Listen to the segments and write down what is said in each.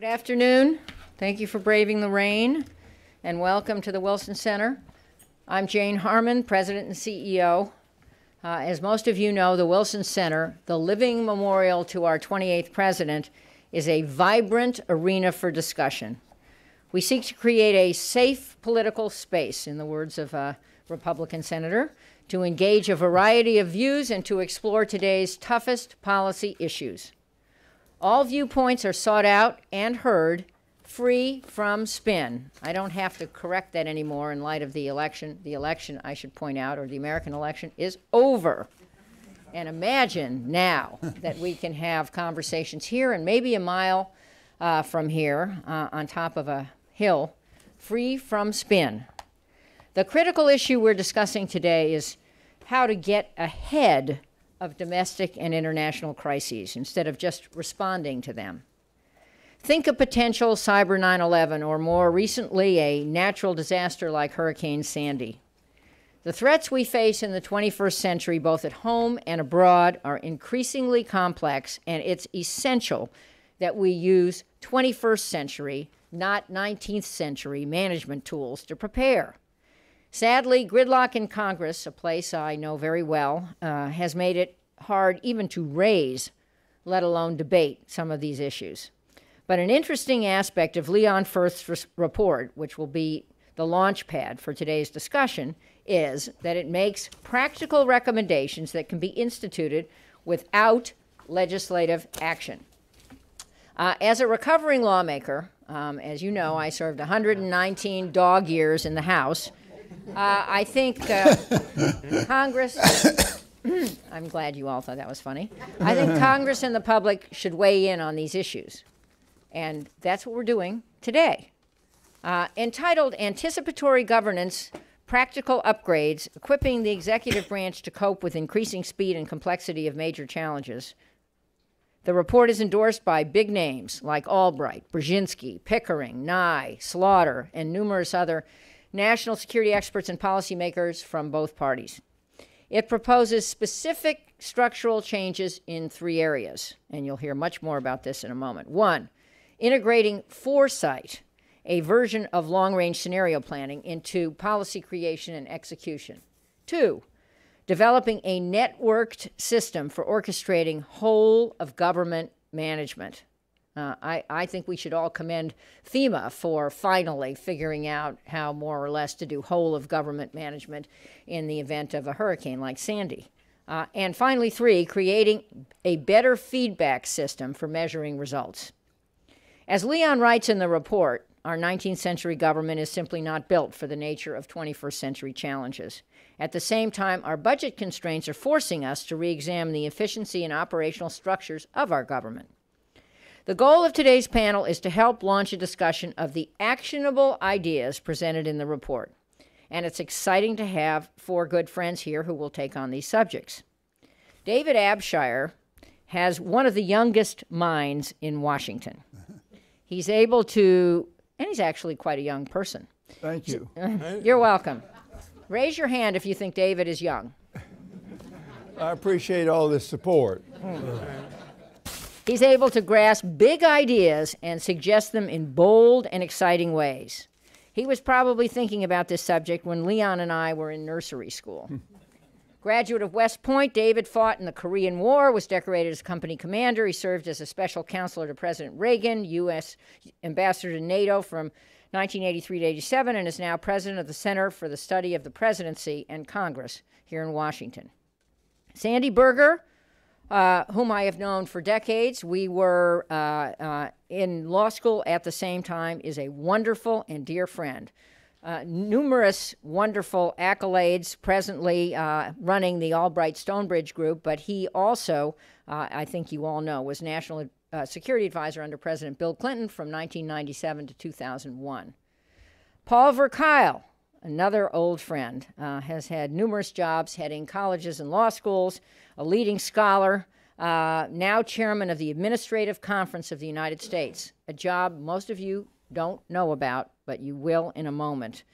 Good afternoon. Thank you for braving the rain, and welcome to the Wilson Center. I'm Jane Harmon, President and CEO. As most of you know, the Wilson Center, the living memorial to our 28th president, is a vibrant arena for discussion. We seek to create a safe political space, in the words of a Republican senator, to engage a variety of views and to explore today's toughest policy issues. All viewpoints are sought out and heard, free from spin. I don't have to correct that anymore in light of the election. The election, I should point out, or the American election, is over. And imagine now that we can have conversations here and maybe a mile from here on top of a hill, free from spin. The critical issue we're discussing today is how to get ahead of domestic and international crises instead of just responding to them. Think a potential cyber 9/11 or more recently a natural disaster like Hurricane Sandy. The threats we face in the 21st century, both at home and abroad, are increasingly complex, and it's essential that we use 21st century, not 19th century management tools to prepare. Sadly, gridlock in Congress, a place I know very well, has made it hard even to raise, let alone debate, some of these issues. But an interesting aspect of Leon Fuerth's report, which will be the launch pad for today's discussion, is that it makes practical recommendations that can be instituted without legislative action. As a recovering lawmaker, as you know, I served 119 dog years in the House. I think Congress, I'm glad you all thought that was funny. I think Congress and the public should weigh in on these issues. And that's what we're doing today. Entitled Anticipatory Governance, Practical Upgrades, Equipping the Executive Branch to Cope with Increasing Speed and Complexity of Major Challenges. The report is endorsed by big names like Albright, Brzezinski, Pickering, Nye, Slaughter, and numerous other national security experts and policymakers from both parties. It proposes specific structural changes in 3 areas, and you'll hear much more about this in a moment. 1, integrating Foresight, a version of long-range scenario planning, into policy creation and execution. 2, developing a networked system for orchestrating whole-of-government management. I think we should all commend FEMA for finally figuring out how more or less to do whole-of-government management in the event of a hurricane like Sandy. And finally, 3, creating a better feedback system for measuring results. As Leon writes in the report, our 19th century government is simply not built for the nature of 21st century challenges. At the same time, our budget constraints are forcing us to re-examine the efficiency and operational structures of our government. The goal of today's panel is to help launch a discussion of the actionable ideas presented in the report. And it's exciting to have 4 good friends here who will take on these subjects. David Abshire has one of the youngest minds in Washington. He's able to, and he's actually quite a young person. Thank you. You're welcome. Raise your hand if you think David is young. I appreciate all this support. He's able to grasp big ideas and suggest them in bold and exciting ways. He was probably thinking about this subject when Leon and I were in nursery school. Graduate of West Point, David fought in the Korean War, was decorated as company commander. He served as a special counselor to President Reagan, U.S. ambassador to NATO from 1983 to 87, and is now president of the Center for the Study of the Presidency and Congress here in Washington. Sandy Berger, whom I have known for decades, we were in law school at the same time, is a wonderful and dear friend. Numerous wonderful accolades, presently running the Albright Stonebridge Group, but he also, I think you all know, was National Security Advisor under President Bill Clinton from 1997 to 2001. Paul Verkyle, another old friend, has had numerous jobs heading colleges and law schools, a leading scholar, now chairman of the Administrative Conference of the United States, a job most of you don't know about, but you will in a moment.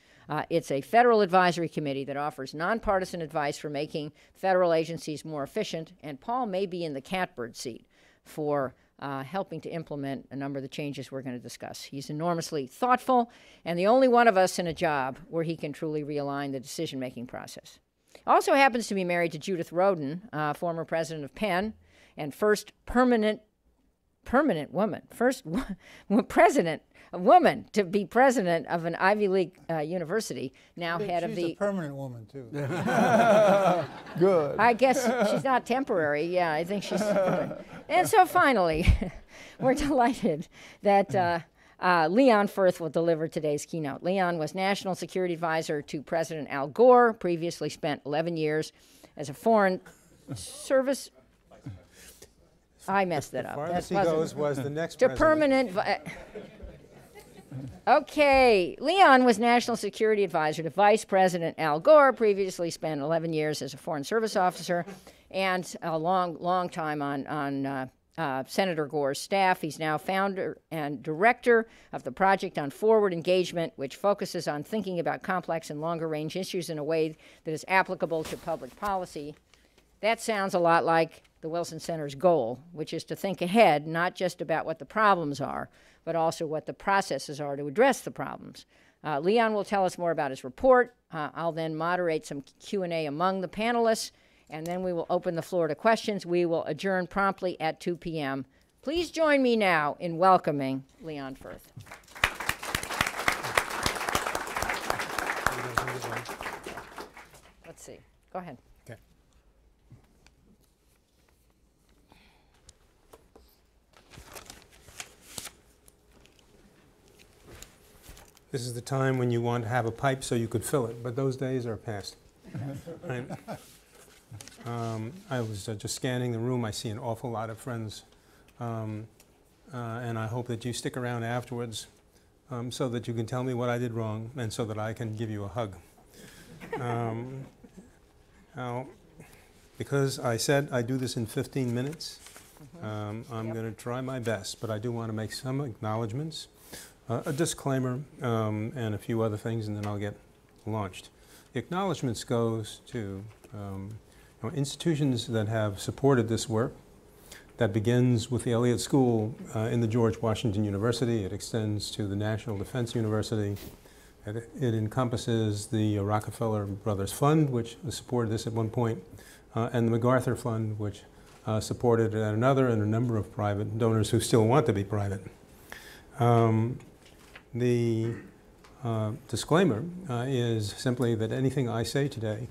It's a federal advisory committee that offers nonpartisan advice for making federal agencies more efficient, and Paul may be in the catbird seat for helping to implement a number of the changes we're going to discuss. He's enormously thoughtful and the only one of us in a job where he can truly realign the decision-making process. Also happens to be married to Judith Rodin, former president of Penn and first permanent woman, president, a woman to be president of an Ivy League university, now head of the... She's a permanent woman, too. Good. I guess she's not temporary. Yeah, I think she's temporary. And so finally, we're delighted that Leon Fuerth will deliver today's keynote. Leon was National Security Advisor to President Al Gore, previously spent 11 years as a Foreign Service... I messed that up. As far as he goes, was the next to president. permanent... Okay, Leon was National Security Advisor to Vice President Al Gore, previously spent 11 years as a Foreign Service officer, and a long time on Senator Gore's staff. He's now founder and director of the Project on Forward Engagement, which focuses on thinking about complex and longer-range issues in a way that is applicable to public policy. That sounds a lot like the Wilson Center's goal, which is to think ahead, not just about what the problems are, but also what the processes are to address the problems. Leon will tell us more about his report. I'll then moderate some Q&A among the panelists, and then we will open the floor to questions. We will adjourn promptly at 2 p.m. Please join me now in welcoming Leon Fuerth. Let's see. Go ahead. Okay. This is the time when you want to have a pipe so you could fill it, but those days are past. Right. I was just scanning the room. I see an awful lot of friends, and I hope that you stick around afterwards so that you can tell me what I did wrong and so that I can give you a hug. Now, because I said I do this in 15 minutes, I'm going to try my best, but I do want to make some acknowledgements, a disclaimer, and a few other things, and then I'll get launched. The acknowledgements goes to institutions that have supported this work. That begins with the Elliott School in the George Washington University. It extends to the National Defense University. It encompasses the Rockefeller Brothers Fund, which supported this at one point, and the MacArthur Fund, which supported it at another, and a number of private donors who still want to be private. The disclaimer is simply that anything I say today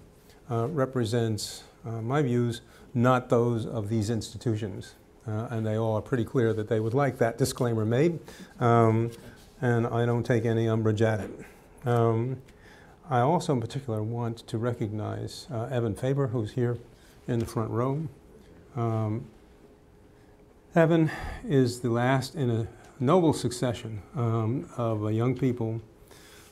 represents my views, not those of these institutions. And they all are pretty clear that they would like that disclaimer made, and I don't take any umbrage at it. I also in particular want to recognize Evan Faber, who's here in the front row. Evan is the last in a noble succession of young people,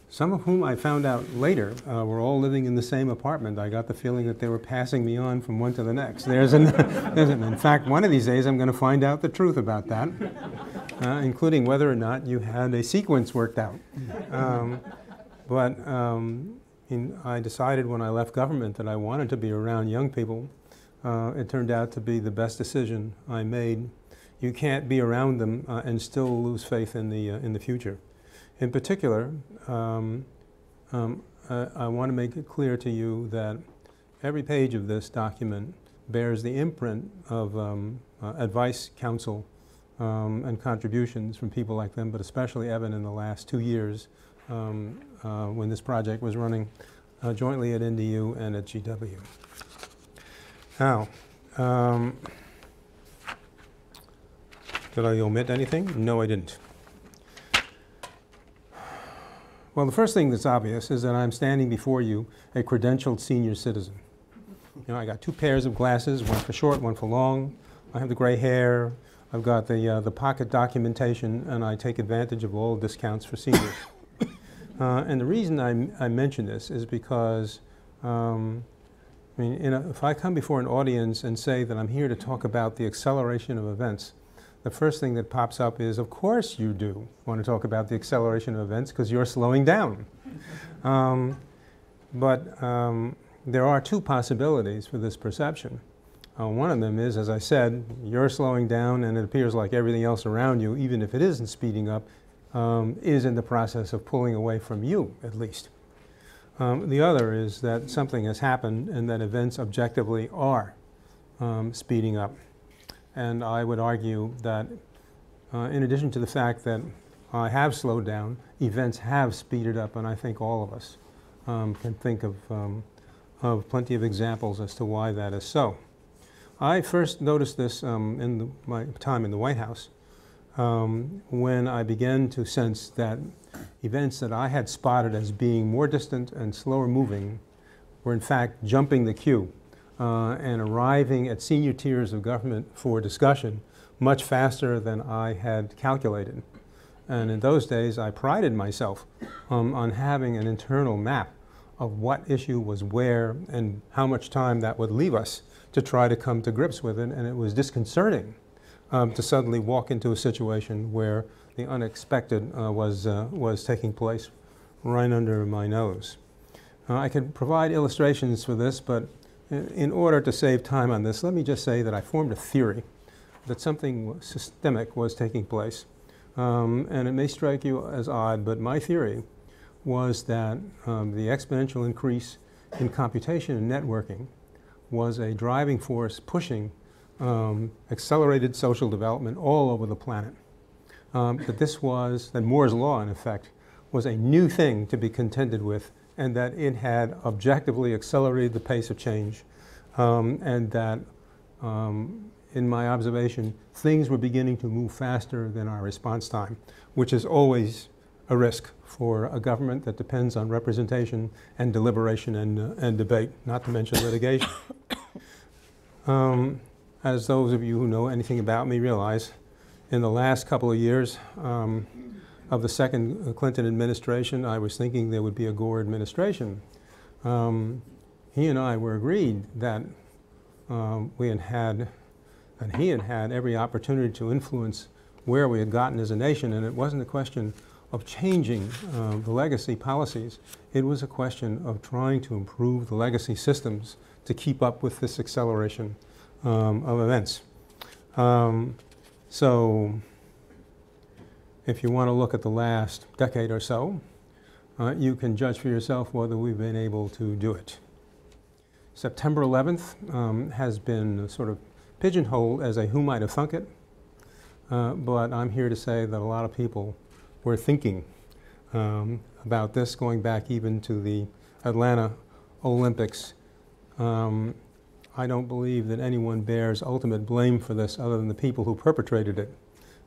some of whom I found out later were all living in the same apartment. I got the feeling that they were passing me on from one to the next. In fact, one of these days I'm going to find out the truth about that, including whether or not you had a sequence worked out. I decided when I left government that I wanted to be around young people. It turned out to be the best decision I made. You can't be around them and still lose faith in the future. In particular, I want to make it clear to you that every page of this document bears the imprint of advice, counsel, and contributions from people like them, but especially Evan in the last 2 years when this project was running jointly at NDU and at GW. Now, did I omit anything? No, I didn't. Well, the first thing that's obvious is that I'm standing before you, a credentialed senior citizen. I got 2 pairs of glasses, one for short, one for long. I have the gray hair. I've got the pocket documentation, and I take advantage of all discounts for seniors. And the reason I mention this is because, if I come before an audience and say that I'm here to talk about the acceleration of events, the first thing that pops up is, of course you do want to talk about the acceleration of events because you're slowing down. But there are 2 possibilities for this perception. One of them is, as I said, you're slowing down and it appears like everything else around you, even if it isn't speeding up, is in the process of pulling away from you, at least. The other is that something has happened and that events objectively are speeding up. And I would argue that in addition to the fact that I have slowed down, events have speeded up, and I think all of us can think of plenty of examples as to why that is so. I first noticed this in my time in the White House when I began to sense that events that I had spotted as being more distant and slower moving were in fact jumping the queue and arriving at senior tiers of government for discussion much faster than I had calculated. And in those days, I prided myself on having an internal map of what issue was where and how much time that would leave us to try to come to grips with it. And it was disconcerting to suddenly walk into a situation where the unexpected was taking place right under my nose. I could provide illustrations for this, but in order to save time on this, let me just say that I formed a theory that something systemic was taking place. And it may strike you as odd, but my theory was that the exponential increase in computation and networking was a driving force pushing accelerated social development all over the planet. That Moore's Law, in effect, was a new thing to be contended with, and that it had objectively accelerated the pace of change, and that in my observation, things were beginning to move faster than our response time, which is always a risk for a government that depends on representation and deliberation and debate, not to mention litigation. As those of you who know anything about me realize, in the last couple of years of the second Clinton administration, I was thinking there would be a Gore administration. He and I were agreed that he had had every opportunity to influence where we had gotten as a nation, and it wasn't a question of changing the legacy policies. It was a question of trying to improve the legacy systems to keep up with this acceleration of events. So if you want to look at the last decade or so, you can judge for yourself whether we've been able to do it. September 11th has been sort of pigeonholed as a who might have thunk it, but I'm here to say that a lot of people were thinking about this going back even to the Atlanta Olympics. I don't believe that anyone bears ultimate blame for this other than the people who perpetrated it.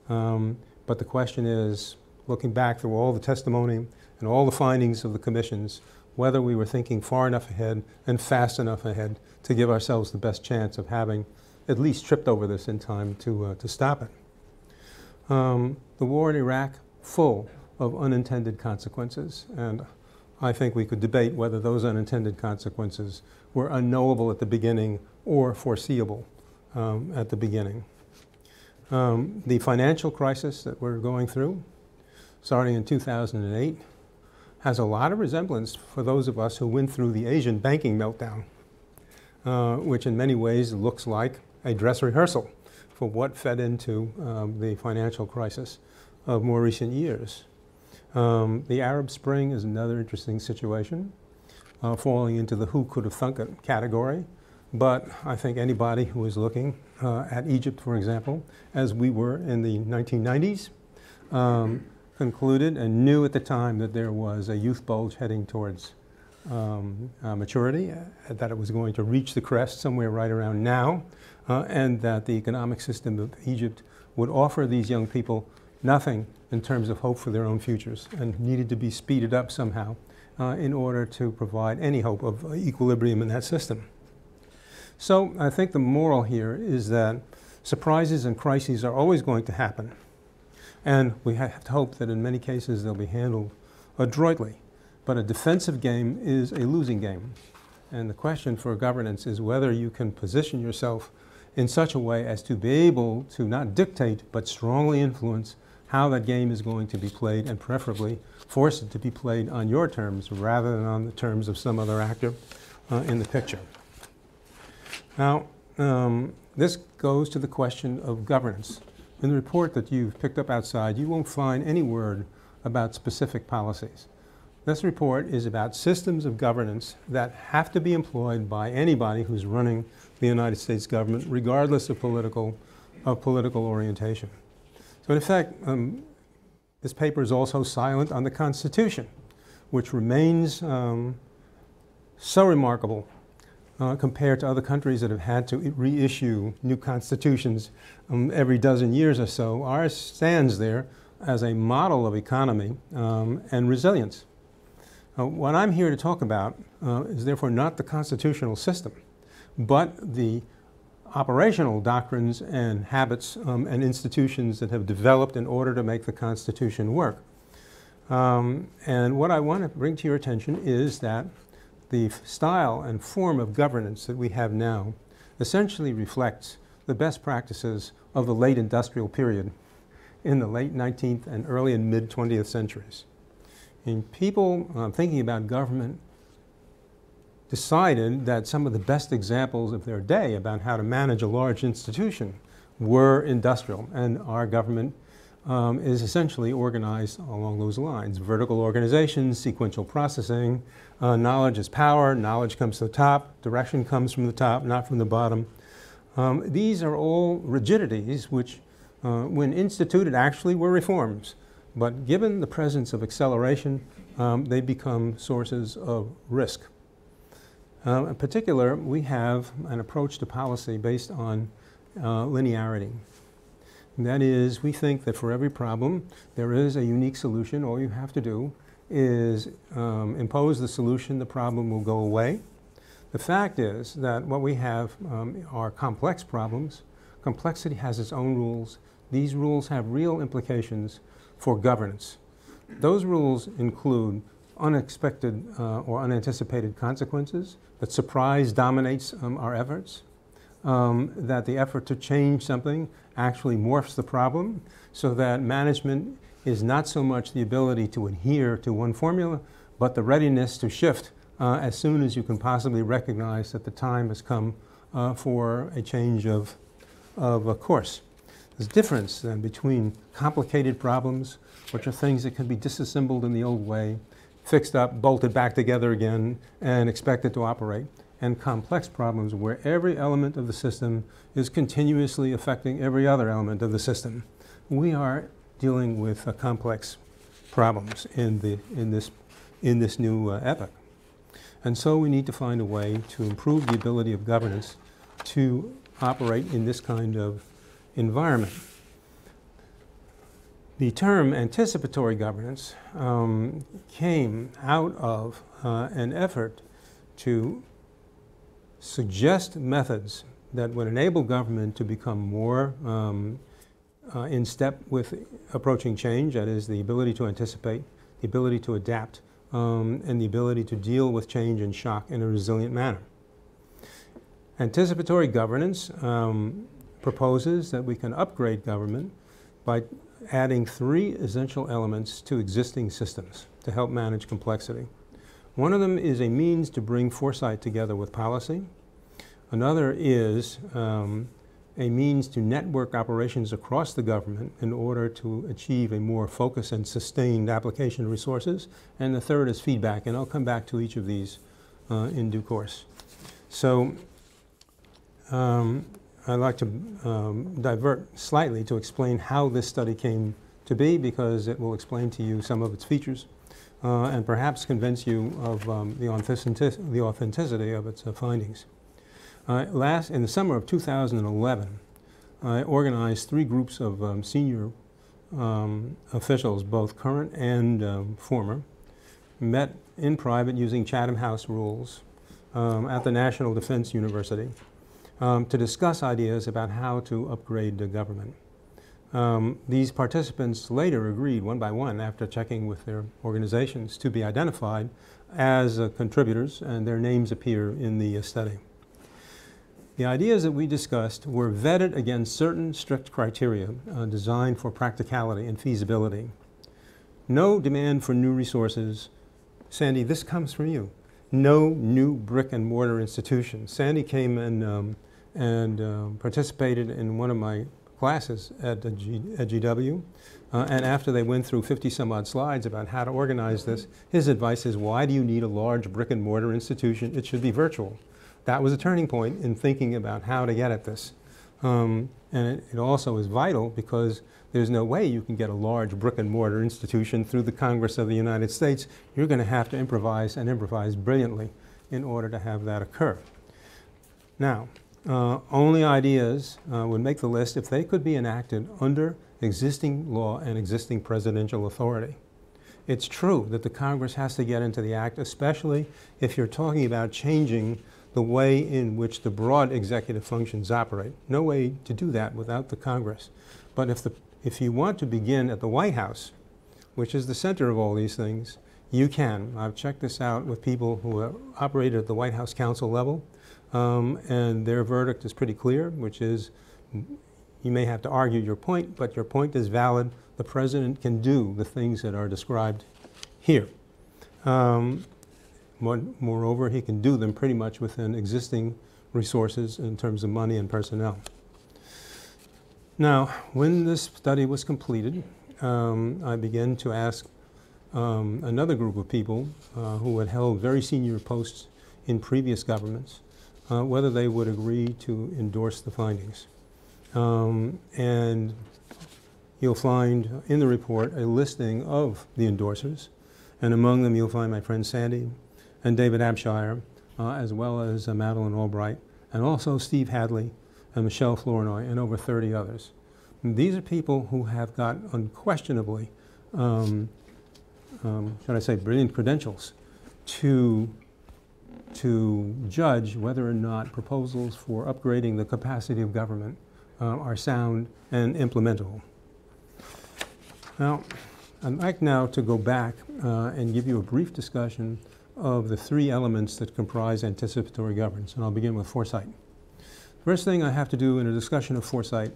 But the question is, looking back through all the testimony and all the findings of the commissions, whether we were thinking far enough ahead and fast enough ahead to give ourselves the best chance of having at least tripped over this in time to stop it. The war in Iraq, full of unintended consequences, and I think we could debate whether those unintended consequences were unknowable at the beginning or foreseeable at the beginning. The financial crisis that we're going through, starting in 2008, has a lot of resemblance for those of us who went through the Asian banking meltdown, which in many ways looks like a dress rehearsal for what fed into the financial crisis of more recent years. The Arab Spring is another interesting situation, falling into the who could have thunk it category. But I think anybody who is looking at Egypt, for example, as we were in the 1990s, concluded and knew at the time that there was a youth bulge heading towards maturity, that it was going to reach the crest somewhere right around now, and that the economic system of Egypt would offer these young people nothing in terms of hope for their own futures and needed to be speeded up somehow in order to provide any hope of equilibrium in that system. So I think the moral here is that surprises and crises are always going to happen. And we have to hope that in many cases they'll be handled adroitly. But a defensive game is a losing game. And the question for governance is whether you can position yourself in such a way as to be able to not dictate but strongly influence how that game is going to be played, and preferably force it to be played on your terms rather than on the terms of some other actor in the picture. Now, this goes to the question of governance. In the report that you've picked up outside, you won't find any word about specific policies. This report is about systems of governance that have to be employed by anybody who's running the United States government, regardless of political orientation. So in effect, this paper is also silent on the Constitution, which remains so remarkable compared to other countries that have had to reissue new constitutions every dozen years or so. Ours stands there as a model of economy and resilience. What I'm here to talk about is therefore not the constitutional system, but the operational doctrines and habits and institutions that have developed in order to make the Constitution work. And what I want to bring to your attention is that the style and form of governance that we have now essentially reflects the best practices of the late industrial period in the late 19th and early and mid 20th centuries. And people thinking about government decided that some of the best examples of their day about how to manage a large institution were industrial, and our government is essentially organized along those lines. Vertical organization, sequential processing, knowledge is power, knowledge comes to the top, direction comes from the top, not from the bottom. These are all rigidities which, when instituted, actually were reforms. But given the presence of acceleration, they become sources of risk. In particular, we have an approach to policy based on linearity. And that is, we think that for every problem, there is a unique solution. All you have to do is impose the solution, the problem will go away. The fact is that what we have are complex problems. Complexity has its own rules. These rules have real implications for governance. Those rules include unexpected or unanticipated consequences, that surprise dominates our efforts, that the effort to change something actually morphs the problem, so that management is not so much the ability to adhere to one formula, but the readiness to shift as soon as you can possibly recognize that the time has come for a change of a course. There's a difference then between complicated problems, which are things that can be disassembled in the old way, fixed up, bolted back together again, and expected to operate, and complex problems where every element of the system is continuously affecting every other element of the system. We are dealing with complex problems in this new epoch. And so we need to find a way to improve the ability of governance to operate in this kind of environment. The term anticipatory governance came out of an effort to suggest methods that would enable government to become more in step with approaching change, that is, the ability to anticipate, the ability to adapt, and the ability to deal with change and shock in a resilient manner. Anticipatory governance proposes that we can upgrade government by adding 3 essential elements to existing systems to help manage complexity. One of them is a means to bring foresight together with policy. Another is a means to network operations across the government in order to achieve a more focused and sustained application of resources. And the third is feedback, and I'll come back to each of these in due course. So I'd like to divert slightly to explain how this study came to be, because it will explain to you some of its features and perhaps convince you of the authenticity of its findings. In the summer of 2011, I organized 3 groups of senior officials, both current and former, met in private using Chatham House rules at the National Defense University to discuss ideas about how to upgrade the government. These participants later agreed one by one, after checking with their organizations, to be identified as contributors, and their names appear in the study. The ideas that we discussed were vetted against certain strict criteria designed for practicality and feasibility. No demand for new resources. Sandy, this comes from you. No new brick and mortar institutions. Sandy came and participated in one of my classes at GW. And after they went through 50 some odd slides about how to organize this, his advice is, why do you need a large brick and mortar institution? It should be virtual. That was a turning point in thinking about how to get at this. And it also is vital because there's no way you can get a large brick and mortar institution through the Congress of the United States. You're going to have to improvise, and improvise brilliantly, in order to have that occur. Now, only ideas would make the list if they could be enacted under existing law and existing presidential authority. It's true that the Congress has to get into the act, especially if you're talking about changing the way in which the broad executive functions operate. No way to do that without the Congress. But if you want to begin at the White House, which is the center of all these things, you can. I've checked this out with people who have operated at the White House council level, and their verdict is pretty clear, which is, you may have to argue your point, but your point is valid. The president can do the things that are described here. Moreover, he can do them pretty much within existing resources in terms of money and personnel. Now, when this study was completed, I began to ask another group of people who had held very senior posts in previous governments whether they would agree to endorse the findings. And you'll find in the report a listing of the endorsers, and among them you'll find my friend Sandy and David Abshire, as well as Madeleine Albright, and also Steve Hadley and Michelle Flournoy, and over 30 others. And these are people who have got unquestionably, should I say, brilliant credentials to judge whether or not proposals for upgrading the capacity of government are sound and implementable. Now, I'd like now to go back and give you a brief discussion of the three elements that comprise anticipatory governance, and I'll begin with foresight. First thing I have to do in a discussion of foresight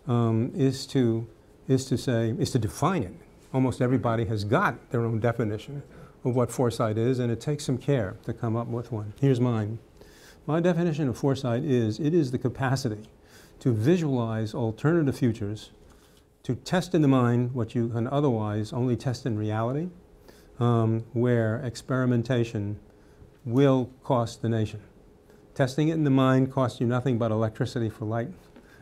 is to define it. Almost everybody has got their own definition of what foresight is, and it takes some care to come up with one. Here's mine. My definition of foresight is, it is the capacity to visualize alternative futures, to test in the mind what you can otherwise only test in reality, where experimentation will cost the nation. Testing it in the mind costs you nothing but electricity for light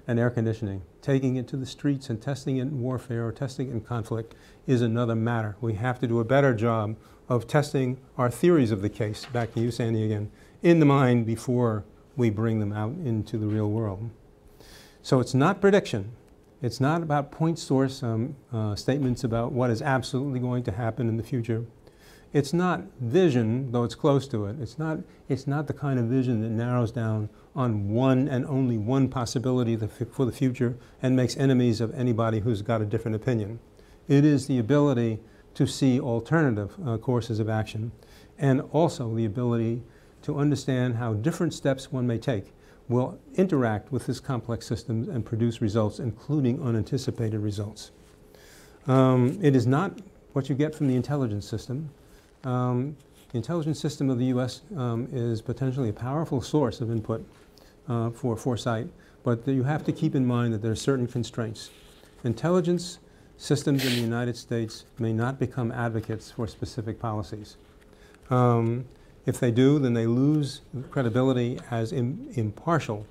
and air conditioning. Taking it to the streets and testing it in warfare or testing it in conflict is another matter. We have to do a better job of testing our theories of the case, back to you, Sandy, again, in the mind before we bring them out into the real world. So it's not prediction. It's not about point source statements about what is absolutely going to happen in the future. It's not vision, though it's close to it. It's not the kind of vision that narrows down on one and only one possibility for the future and makes enemies of anybody who's got a different opinion. It is the ability to see alternative courses of action, and also the ability to understand how different steps one may take will interact with this complex system and produce results, including unanticipated results. It is not what you get from the intelligence system. The intelligence system of the U.S. Is potentially a powerful source of input for foresight, but you have to keep in mind that there are certain constraints. Intelligence systems in the United States may not become advocates for specific policies. If they do, then they lose credibility as impartial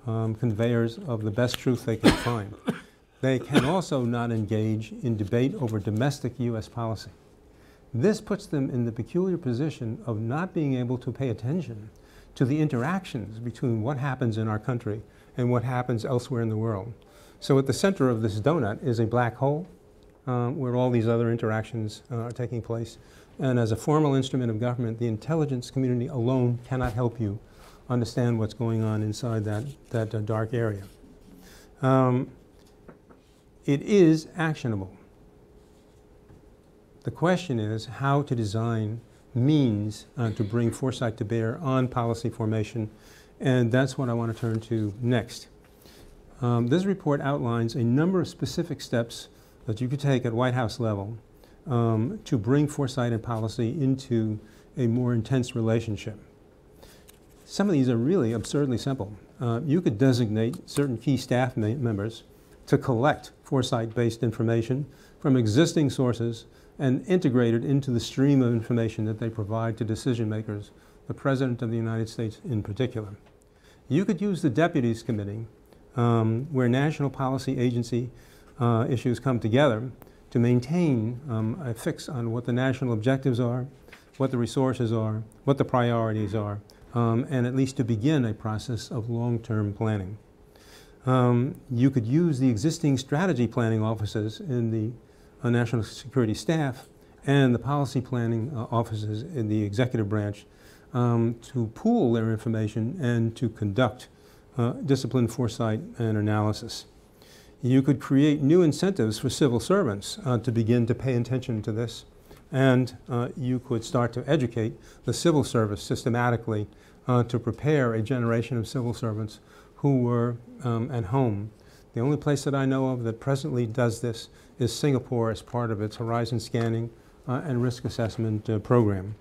conveyors of the best truth they can find. They can also not engage in debate over domestic U.S. policy. This puts them in the peculiar position of not being able to pay attention to the interactions between what happens in our country and what happens elsewhere in the world. So at the center of this donut is a black hole where all these other interactions are taking place. And as a formal instrument of government, the intelligence community alone cannot help you understand what's going on inside that dark area. It is actionable. The question is how to design means to bring foresight to bear on policy formation, and that's what I want to turn to next. This report outlines a number of specific steps that you could take at White House level to bring foresight and policy into a more intense relationship. Some of these are really absurdly simple. you could designate certain key staff members to collect Foresight-based information from existing sources and integrate it into the stream of information that they provide to decision makers, the President of the United States in particular. You could use the Deputies Committee, where national policy agency issues come together, to maintain a fix on what the national objectives are, what the resources are, what the priorities are, and at least to begin a process of long-term planning. You could use the existing strategy planning offices in the national security staff and the policy planning offices in the executive branch to pool their information and to conduct disciplined foresight and analysis. You could create new incentives for civil servants to begin to pay attention to this, and you could start to educate the civil service systematically to prepare a generation of civil servants who were at home. The only place that I know of that presently does this is Singapore as part of its horizon scanning and risk assessment program.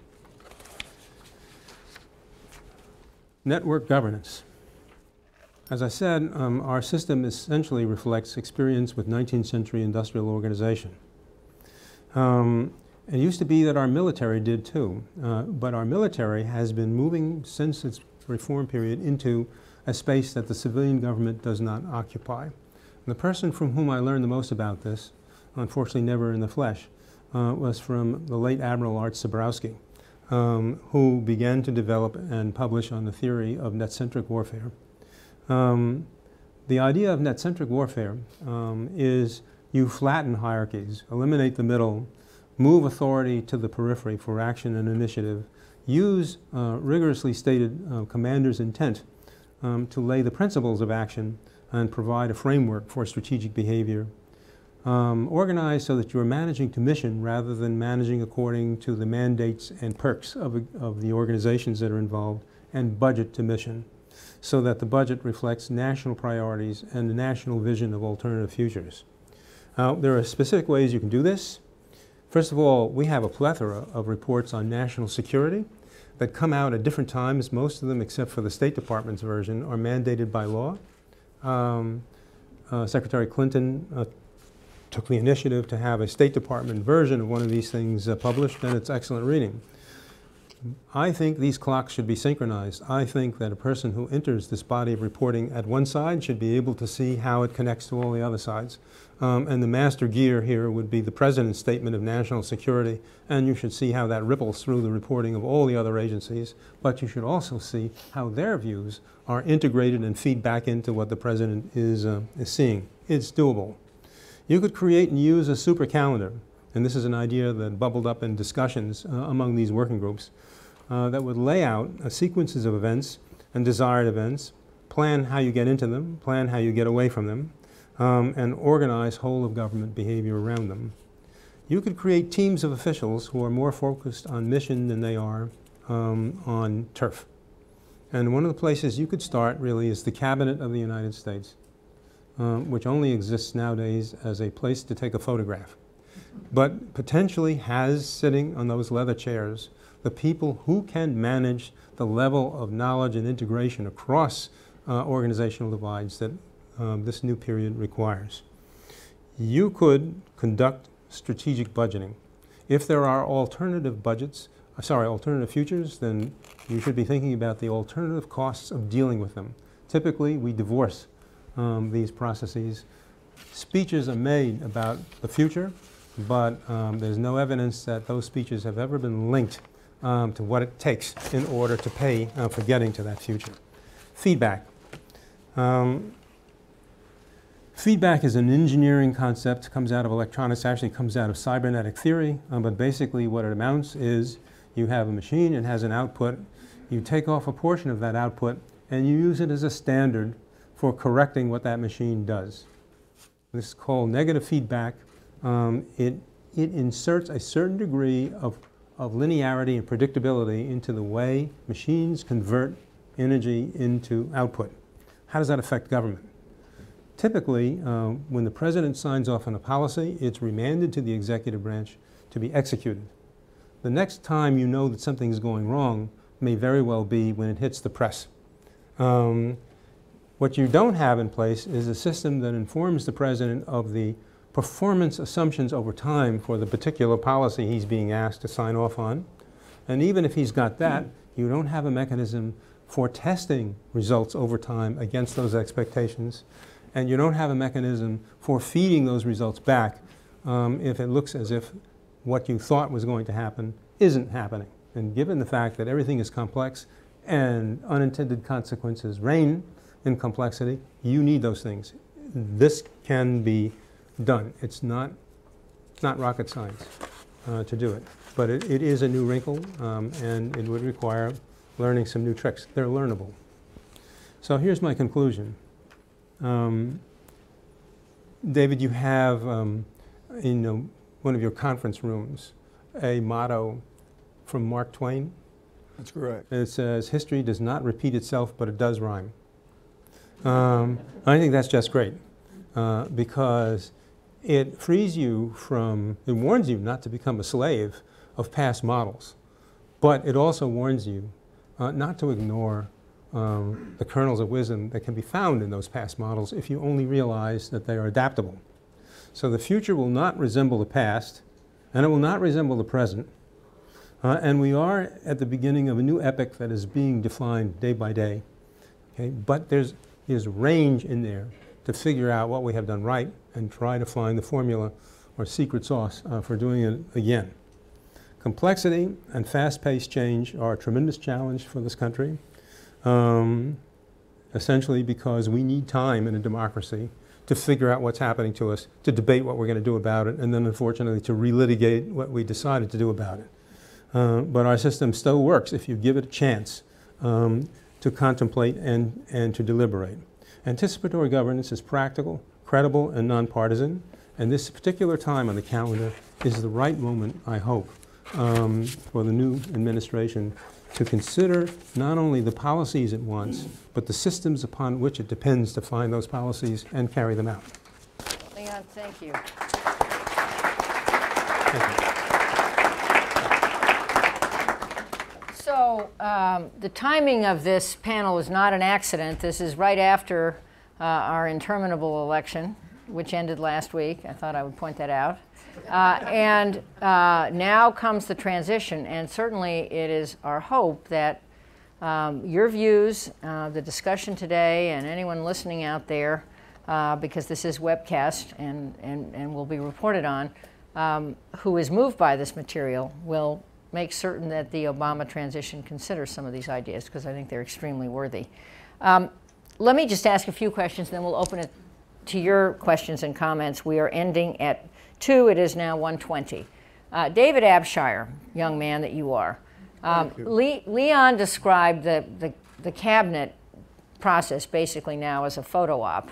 Network governance. As I said, our system essentially reflects experience with 19th century industrial organization. It used to be that our military did too, but our military has been moving since its reform period into a space that the civilian government does not occupy. And the person from whom I learned the most about this, unfortunately never in the flesh, was from the late Admiral Art Zebrowski, who began to develop and publish on the theory of net-centric warfare. The idea of net-centric warfare is you flatten hierarchies, eliminate the middle, move authority to the periphery for action and initiative, use rigorously stated commander's intent to lay the principles of action and provide a framework for strategic behavior. Organize so that you're managing to mission rather than managing according to the mandates and perks of the organizations that are involved, and budget to mission, so that the budget reflects national priorities and the national vision of alternative futures. There are specific ways you can do this. First of all, we have a plethora of reports on national security that come out at different times. Most of them, except for the State Department's version, are mandated by law. Secretary Clinton took the initiative to have a State Department version of one of these things published, and it's excellent reading. I think these clocks should be synchronized. I think that a person who enters this body of reporting at one side should be able to see how it connects to all the other sides. And the master gear here would be the President's Statement of National Security, and you should see how that ripples through the reporting of all the other agencies, but you should also see how their views are integrated and feed back into what the President is seeing. It's doable. You could create and use a super calendar, and this is an idea that bubbled up in discussions among these working groups, that would lay out sequences of events and desired events, plan how you get into them, plan how you get away from them, and organize whole of government behavior around them. You could create teams of officials who are more focused on mission than they are on turf. And one of the places you could start really is the Cabinet of the United States, which only exists nowadays as a place to take a photograph, but potentially has sitting on those leather chairs the people who can manage the level of knowledge and integration across organizational divides that this new period requires. You could conduct strategic budgeting. If there are alternative budgets, alternative futures, then you should be thinking about the alternative costs of dealing with them. Typically, we divorce these processes. Speeches are made about the future, but there's no evidence that those speeches have ever been linked to what it takes in order to pay for getting to that future. Feedback. Feedback is an engineering concept, comes out of electronics, actually comes out of cybernetic theory, but basically what it amounts is you have a machine, it has an output, you take off a portion of that output, and you use it as a standard for correcting what that machine does. This is called negative feedback. It inserts a certain degree of linearity and predictability into the way machines convert energy into output. How does that affect government? Typically, when the President signs off on a policy, it's remanded to the executive branch to be executed. The next time you know that something's going wrong may very well be when it hits the press. What you don't have in place is a system that informs the president of the performance assumptions over time for the particular policy he's being asked to sign off on. And even if he's got that, you don't have a mechanism for testing results over time against those expectations. And you don't have a mechanism for feeding those results back if it looks as if what you thought was going to happen isn't happening. And given the fact that everything is complex and unintended consequences reign in complexity, you need those things. This can be done. It's not rocket science to do it. But it is a new wrinkle, and it would require learning some new tricks. They're learnable. So here's my conclusion. David, you have in one of your conference rooms a motto from Mark Twain. That's correct. And it says, "History does not repeat itself, but it does rhyme." I think that's just great because it frees you from, it warns you not to become a slave of past models, but it also warns you not to ignore the kernels of wisdom that can be found in those past models if you only realize that they are adaptable. So the future will not resemble the past, and it will not resemble the present, and we are at the beginning of a new epoch that is being defined day by day. Okay? But there's range in there to figure out what we have done right and try to find the formula or secret sauce for doing it again. Complexity and fast-paced change are a tremendous challenge for this country, essentially because we need time in a democracy to figure out what's happening to us, to debate what we're going to do about it, and then unfortunately to relitigate what we decided to do about it. But our system still works if you give it a chance to contemplate and to deliberate. Anticipatory governance is practical, credible, and nonpartisan, and this particular time on the calendar is the right moment, I hope, for the new administration to consider not only the policies it wants, but the systems upon which it depends to find those policies and carry them out. Leon, thank you. Thank you. So the timing of this panel is not an accident. This is right after our interminable election, which ended last week. I thought I would point that out. And now comes the transition, and certainly it is our hope that your views, the discussion today, and anyone listening out there, because this is webcast and will be reported on, who is moved by this material will make certain that the Obama transition considers some of these ideas, because I think they're extremely worthy. Let me just ask a few questions, then we'll open it to your questions and comments. We are ending at 2. It is now 1:20. David Abshire, young man that you are. Leon described the cabinet process basically now as a photo op.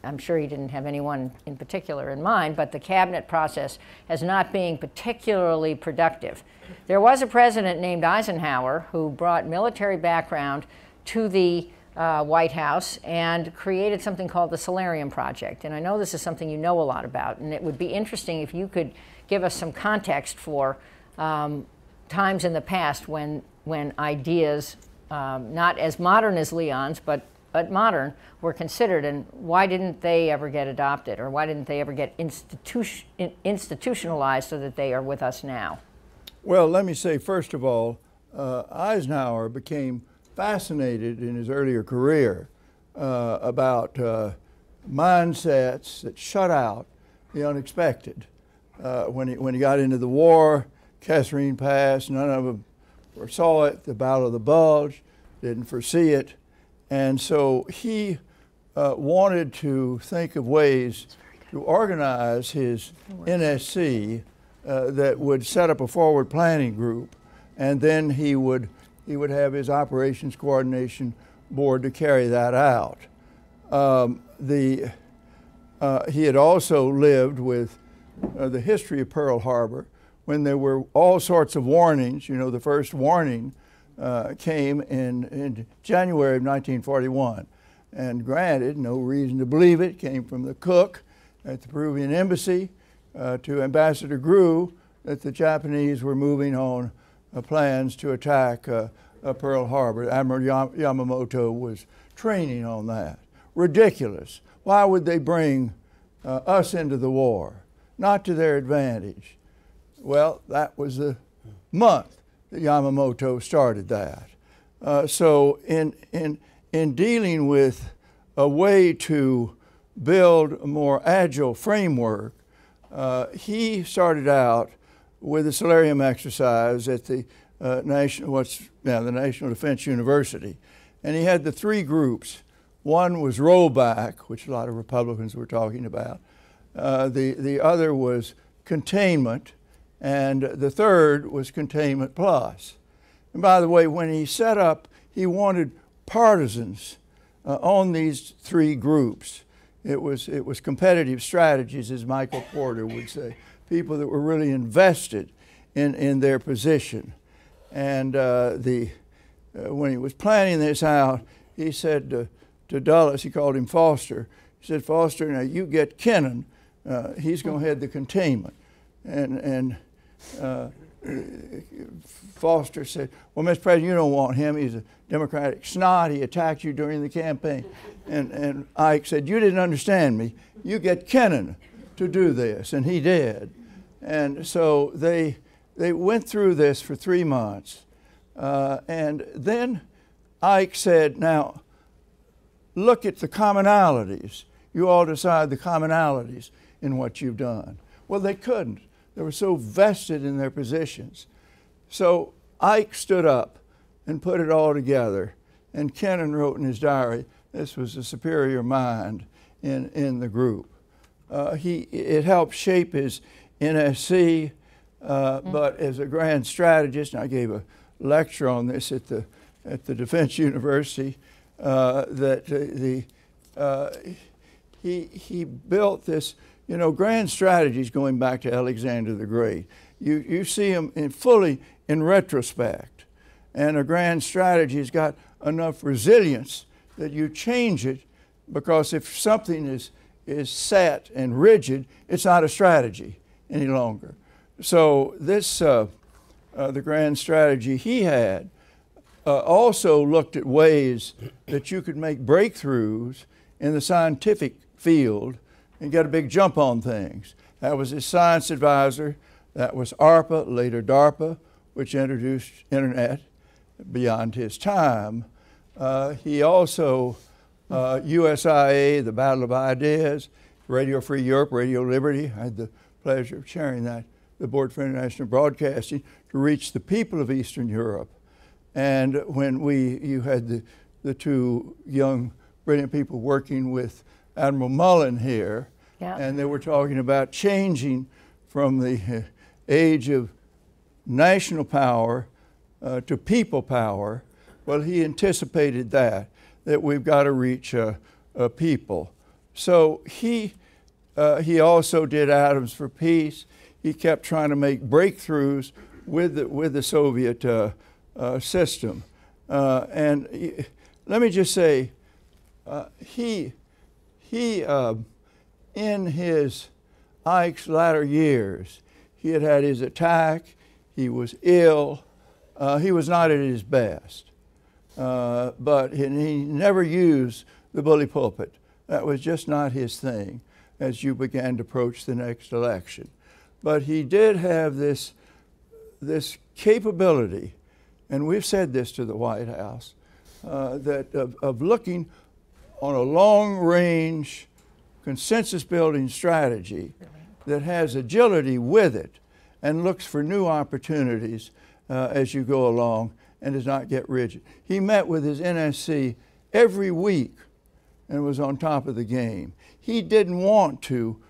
I'm sure he didn't have anyone in particular in mind, but the cabinet process as not being particularly productive. There was a president named Eisenhower who brought military background to the White House and created something called the Solarium Project. And I know this is something you know a lot about, and it would be interesting if you could give us some context for times in the past when ideas, not as modern as Leon's, but modern, were considered, and why didn't they ever get adopted, or why didn't they ever get institutionalized so that they are with us now? Well, let me say, first of all, Eisenhower became fascinated in his earlier career about mindsets that shut out the unexpected. When he got into the war, Kasserine Pass, none of them foresaw it. The Battle of the Bulge, didn't foresee it. And so he wanted to think of ways to organize his NSC that would set up a forward planning group, and then he would have his operations coordination board to carry that out. He had also lived with the history of Pearl Harbor when there were all sorts of warnings. You know, the first warning came in January of 1941. And granted, no reason to believe it, came from the cook at the Peruvian embassy to Ambassador Grew that the Japanese were moving on plans to attack Pearl Harbor. Admiral Yamamoto was training on that. Ridiculous. Why would they bring us into the war? Not to their advantage. Well, that was the month that Yamamoto started that. So in dealing with a way to build a more agile framework, he started out with a solarium exercise at the the National Defense University. And he had the three groups. One was rollback, which a lot of Republicans were talking about. The other was containment, and the third was containment plus. And by the way, when he set up, he wanted partisans on these three groups. It was competitive strategies, as Michael Porter would say, people that were really invested in their position. And when he was planning this out, he said to Dulles, he called him Foster, he said, Foster, now you get Kennan, he's going to head the containment. And Foster said, well, Mr. President, you don't want him. He's a Democratic snot. He attacked you during the campaign. And Ike said, you didn't understand me. You get Kennan to do this. And he did. And so they went through this for 3 months. And then Ike said, now, look at the commonalities. You all decide the commonalities in what you've done. Well, they couldn't. They were so vested in their positions. So Ike stood up and put it all together. And Kennan wrote in his diary, this was a superior mind in the group. It helped shape his NSC, but as a grand strategist, and I gave a lecture on this at the Defense University, he built this, grand strategies going back to Alexander the Great. You see them fully in retrospect. And a grand strategy has got enough resilience that you change it, because if something is set and rigid, it's not a strategy any longer. So this, the grand strategy he had, also looked at ways that you could make breakthroughs in the scientific field and get a big jump on things. That was his science advisor. That was ARPA, later DARPA, which introduced internet beyond his time. He also, USIA, the Battle of Ideas, Radio Free Europe, Radio Liberty. I had the pleasure of chairing that, the Board for International Broadcasting, to reach the people of Eastern Europe. And when you had the two young, brilliant people working with Admiral Mullen here, yeah. And they were talking about changing from the age of national power to people power. Well, he anticipated that we've got to reach people. So he also did Atoms for Peace. He kept trying to make breakthroughs with the Soviet system. And let me just say, in Ike's latter years, he had his attack, he was ill, he was not at his best. But he never used the bully pulpit. That was just not his thing as you began to approach the next election. But he did have this capability, and we've said this to the White House, of looking on a long-range, consensus-building strategy that has agility with it and looks for new opportunities as you go along and does not get rigid. He met with his NSC every week and was on top of the game. He didn't want to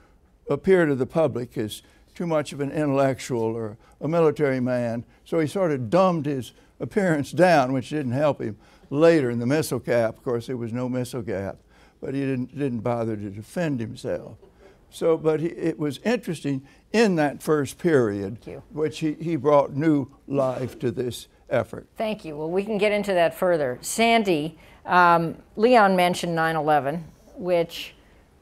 appear to the public as too much of an intellectual or a military man, so he sort of dumbed his appearance down, which didn't help him later in the missile gap. Of course, there was no missile gap, but he didn't bother to defend himself. So, but it was interesting in that first period, which he brought new life to this effort. Thank you. Well, we can get into that further. Sandy, Leon mentioned 9/11, which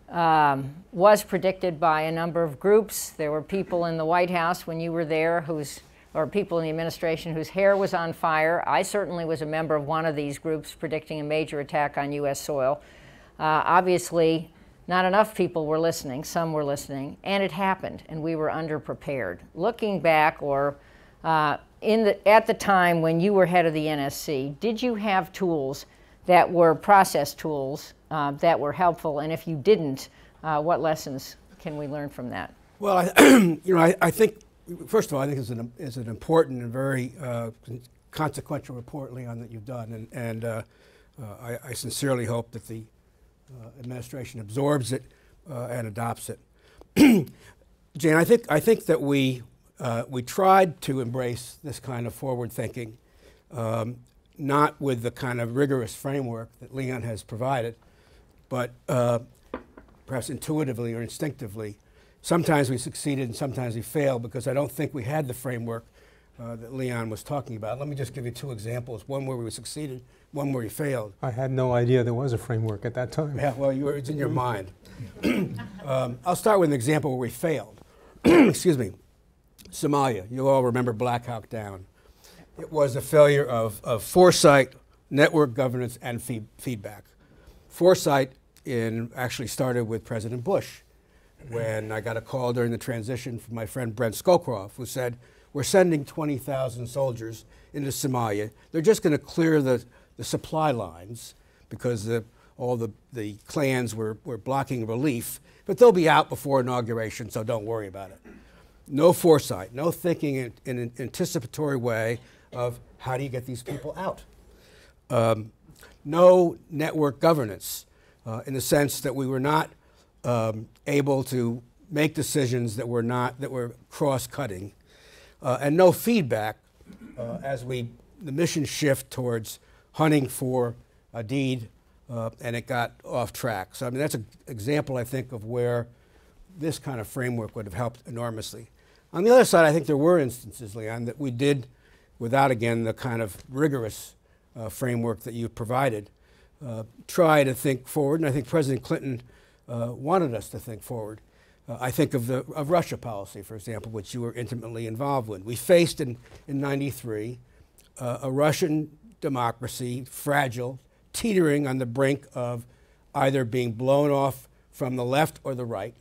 was predicted by a number of groups. There were people in the White House when you were there whose or people in the administration whose hair was on fire. I certainly was a member of one of these groups predicting a major attack on U.S. soil. Obviously, not enough people were listening. Some were listening, and it happened, and we were underprepared. Looking back, or at the time when you were head of the NSC, did you have tools that were process tools that were helpful? And if you didn't, what lessons can we learn from that? Well, I think, first of all, I think it's an important and very consequential report, Leon, that you've done, and I sincerely hope that the administration absorbs it and adopts it. Jane, I think that we tried to embrace this kind of forward thinking, not with the kind of rigorous framework that Leon has provided, but perhaps intuitively or instinctively. Sometimes we succeeded and sometimes we failed because I don't think we had the framework that Leon was talking about. Let me just give you two examples, one where we succeeded, one where we failed. I had no idea there was a framework at that time. Yeah, well, it's in your mind. I'll start with an example where we failed. Excuse me. Somalia. You all remember Black Hawk Down. It was a failure of foresight, network governance, and feedback. Foresight actually started with President Bush, when I got a call during the transition from my friend Brent Scowcroft, who said, we're sending 20,000 soldiers into Somalia. They're just going to clear the supply lines because all the clans were blocking relief, but they'll be out before inauguration, so don't worry about it. No foresight, no thinking in an anticipatory way of how do you get these people out. No network governance in the sense that we were not able to make decisions that were cross-cutting, and no feedback as the mission shift towards hunting for a deed, and it got off track. So I mean that's an example, I think, of where this kind of framework would have helped enormously. On the other side, I think there were instances, Leon, that we did without, again, the kind of rigorous framework that you provided, try to think forward, and I think President Clinton wanted us to think forward. I think of Russia policy, for example, which you were intimately involved with. We faced in '93 a Russian democracy, fragile, teetering on the brink of either being blown off from the left or the right.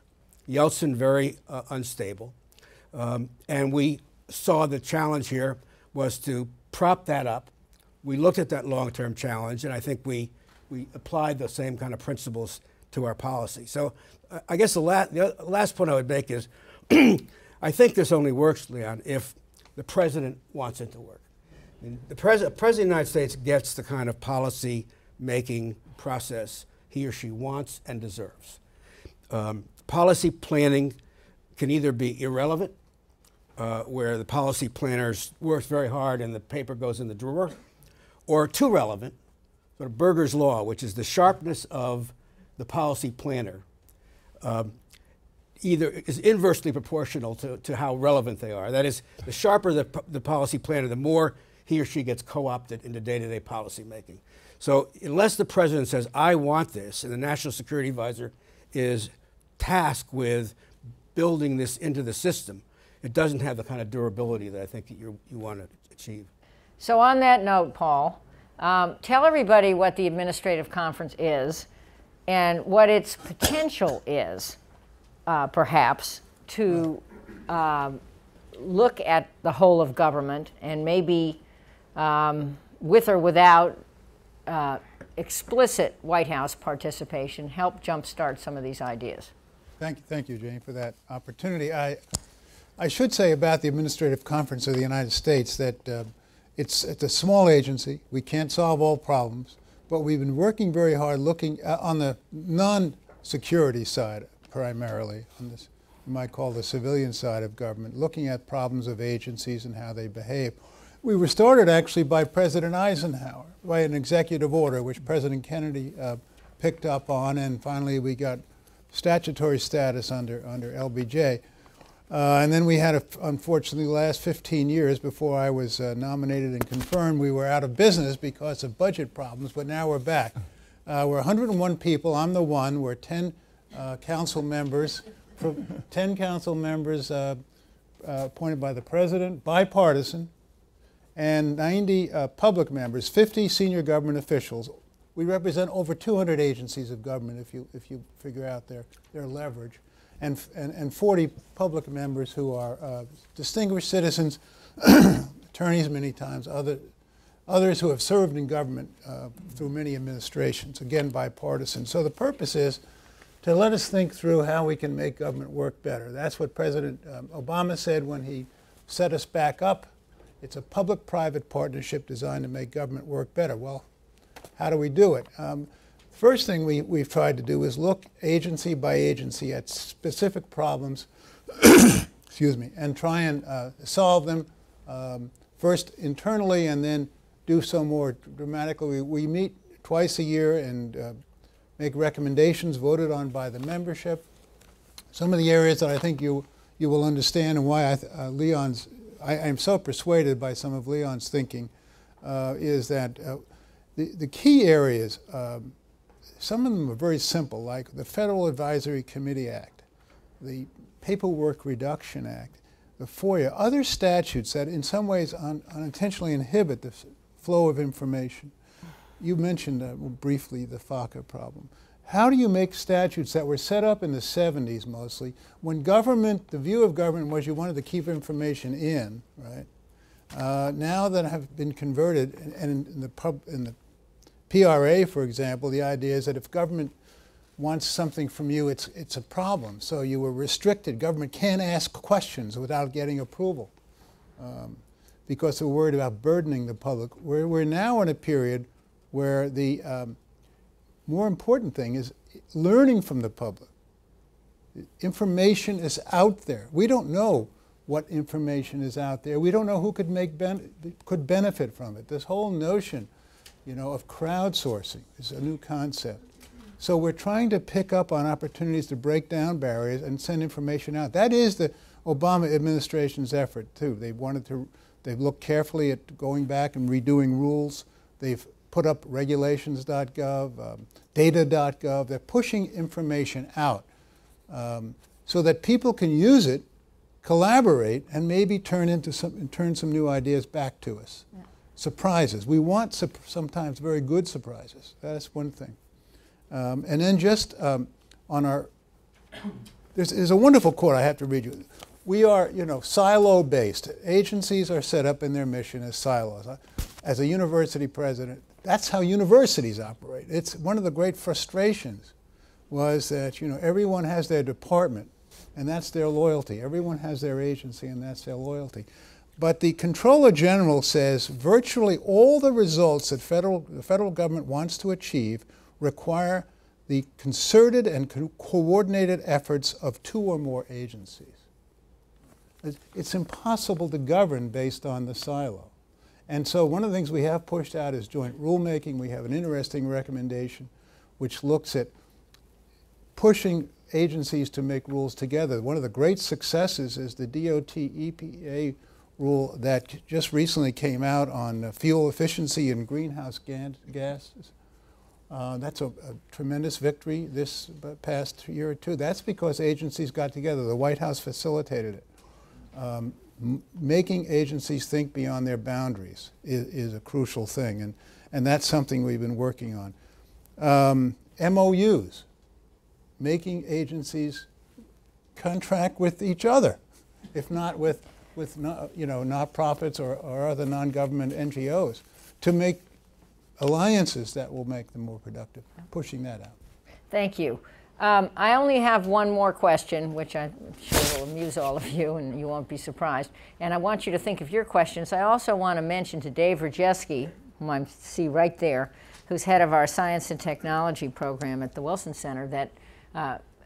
Yeltsin very unstable. And we saw the challenge here was to prop that up. We looked at that long-term challenge, and I think we applied the same kind of principles to our policy. So I guess the last point I would make is I think this only works, Leon, if the president wants it to work. I mean, the president of the United States gets the kind of policy-making process he or she wants and deserves. Policy planning can either be irrelevant, where the policy planners work very hard and the paper goes in the drawer, or too relevant, sort of Berger's law, which is the sharpness of the policy planner either is inversely proportional to how relevant they are. That is, the sharper the policy planner, the more he or she gets co-opted into day-to-day policy making. So unless the president says, I want this, and the National Security Advisor is tasked with building this into the system, it doesn't have the kind of durability that I think that you want to achieve. So on that note, Paul, tell everybody what the Administrative Conference is and what its potential is, perhaps, to look at the whole of government and maybe with or without explicit White House participation, help jumpstart some of these ideas. Thank you, Jane, for that opportunity. I should say about the Administrative Conference of the United States that it's a small agency. We can't solve all problems, but we've been working very hard looking on the non-security side primarily, on this you might call the civilian side of government, looking at problems of agencies and how they behave. We were started actually by President Eisenhower, by an executive order which President Kennedy picked up on, and finally we got statutory status under LBJ. And then we had, unfortunately, the last 15 years before I was nominated and confirmed, we were out of business because of budget problems, but now we're back. We're 101 people. I'm the one. We're 10 council members. 10 council members appointed by the president, bipartisan, and 90 public members, 50 senior government officials. We represent over 200 agencies of government if you figure out their leverage, and 40 public members who are distinguished citizens, attorneys many times, others who have served in government through many administrations, again bipartisan. So the purpose is to let us think through how we can make government work better. That's what President Obama said when he set us back up. It's a public-private partnership designed to make government work better. Well, how do we do it? First thing we've tried to do is look agency by agency at specific problems, excuse me, and try and solve them first internally and then do so more dramatically. We meet twice a year and make recommendations voted on by the membership. Some of the areas that I think you will understand and why I am so persuaded by some of Leon's thinking is that the key areas, some of them are very simple, like the Federal Advisory Committee Act, the Paperwork Reduction Act, the FOIA, other statutes that in some ways unintentionally inhibit the flow of information. You mentioned briefly the FACA problem. How do you make statutes that were set up in the 70s mostly, when government, the view of government was you wanted to keep information in, right? Now that have been converted, and in the PRA, for example, the idea is that if government wants something from you, it's a problem. So you were restricted. Government can't ask questions without getting approval because they're worried about burdening the public. We're now in a period where the more important thing is learning from the public. Information is out there. We don't know what information is out there. We don't know who could benefit from it. This whole notion, of crowdsourcing is a new concept. So we're trying to pick up on opportunities to break down barriers and send information out. That is the Obama administration's effort too. They've looked carefully at going back and redoing rules. They've put up regulations.gov, data.gov. They're pushing information out so that people can use it, collaborate, and maybe turn some new ideas back to us. Yeah. Surprises. We want sometimes very good surprises. That's one thing. And then just on our, there's a wonderful quote I have to read you. We are, silo-based. Agencies are set up in their mission as silos. As a university president, that's how universities operate. It's one of the great frustrations was that, everyone has their department, and that's their loyalty. Everyone has their agency, and that's their loyalty. But the Comptroller General says virtually all the results that the federal government wants to achieve require the concerted and coordinated efforts of 2 or more agencies. It's impossible to govern based on the silo. And so one of the things we have pushed out is joint rulemaking. We have an interesting recommendation which looks at pushing agencies to make rules together. One of the great successes is the DOT EPA rule that just recently came out on fuel efficiency and greenhouse gases. That's a tremendous victory this past year or two. That's because agencies got together. The White House facilitated it. Making agencies think beyond their boundaries is a crucial thing, and that's something we've been working on. MOUs, making agencies contract with each other, if not with not-profits or other non-government NGOs, to make alliances that will make them more productive, pushing that out. Thank you. I only have one more question, which I'm sure will amuse all of you, and you won't be surprised. And I want you to think of your questions. I also want to mention to Dave Rajewski, whom I see right there, who's head of our Science and Technology program at the Wilson Center, that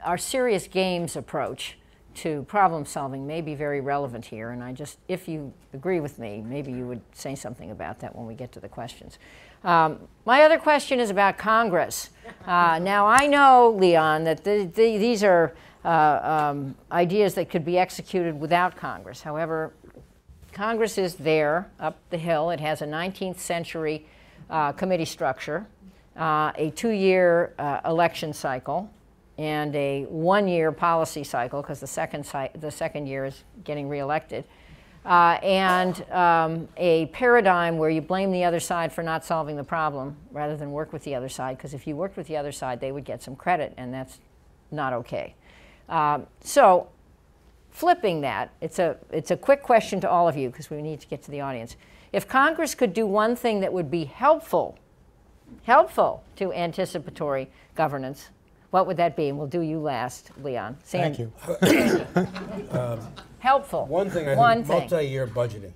our serious games approach to problem solving may be very relevant here. And if you agree with me, maybe you would say something about that when we get to the questions. My other question is about Congress. Now, I know, Leon, that these are ideas that could be executed without Congress. However, Congress is there, up the hill. It has a 19th century committee structure, a 2-year election cycle, and a one-year policy cycle, because the second year is getting reelected, and a paradigm where you blame the other side for not solving the problem rather than work with the other side, because if you worked with the other side, they would get some credit, and that's not okay. So flipping that, it's a quick question to all of you, because we need to get to the audience. If Congress could do one thing that would be helpful to anticipatory governance, what would that be? And we'll do you last, Leon. Thank you. Helpful. One thing, I think multi-year budgeting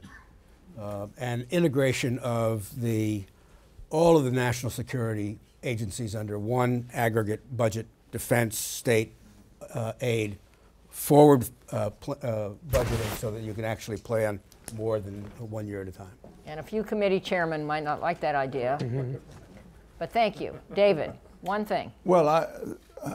and integration of all of the national security agencies under one aggregate budget, defense, state, aid, forward budgeting so that you can actually plan more than 1 year at a time. And a few committee chairmen might not like that idea. But thank you. David, one thing. Well,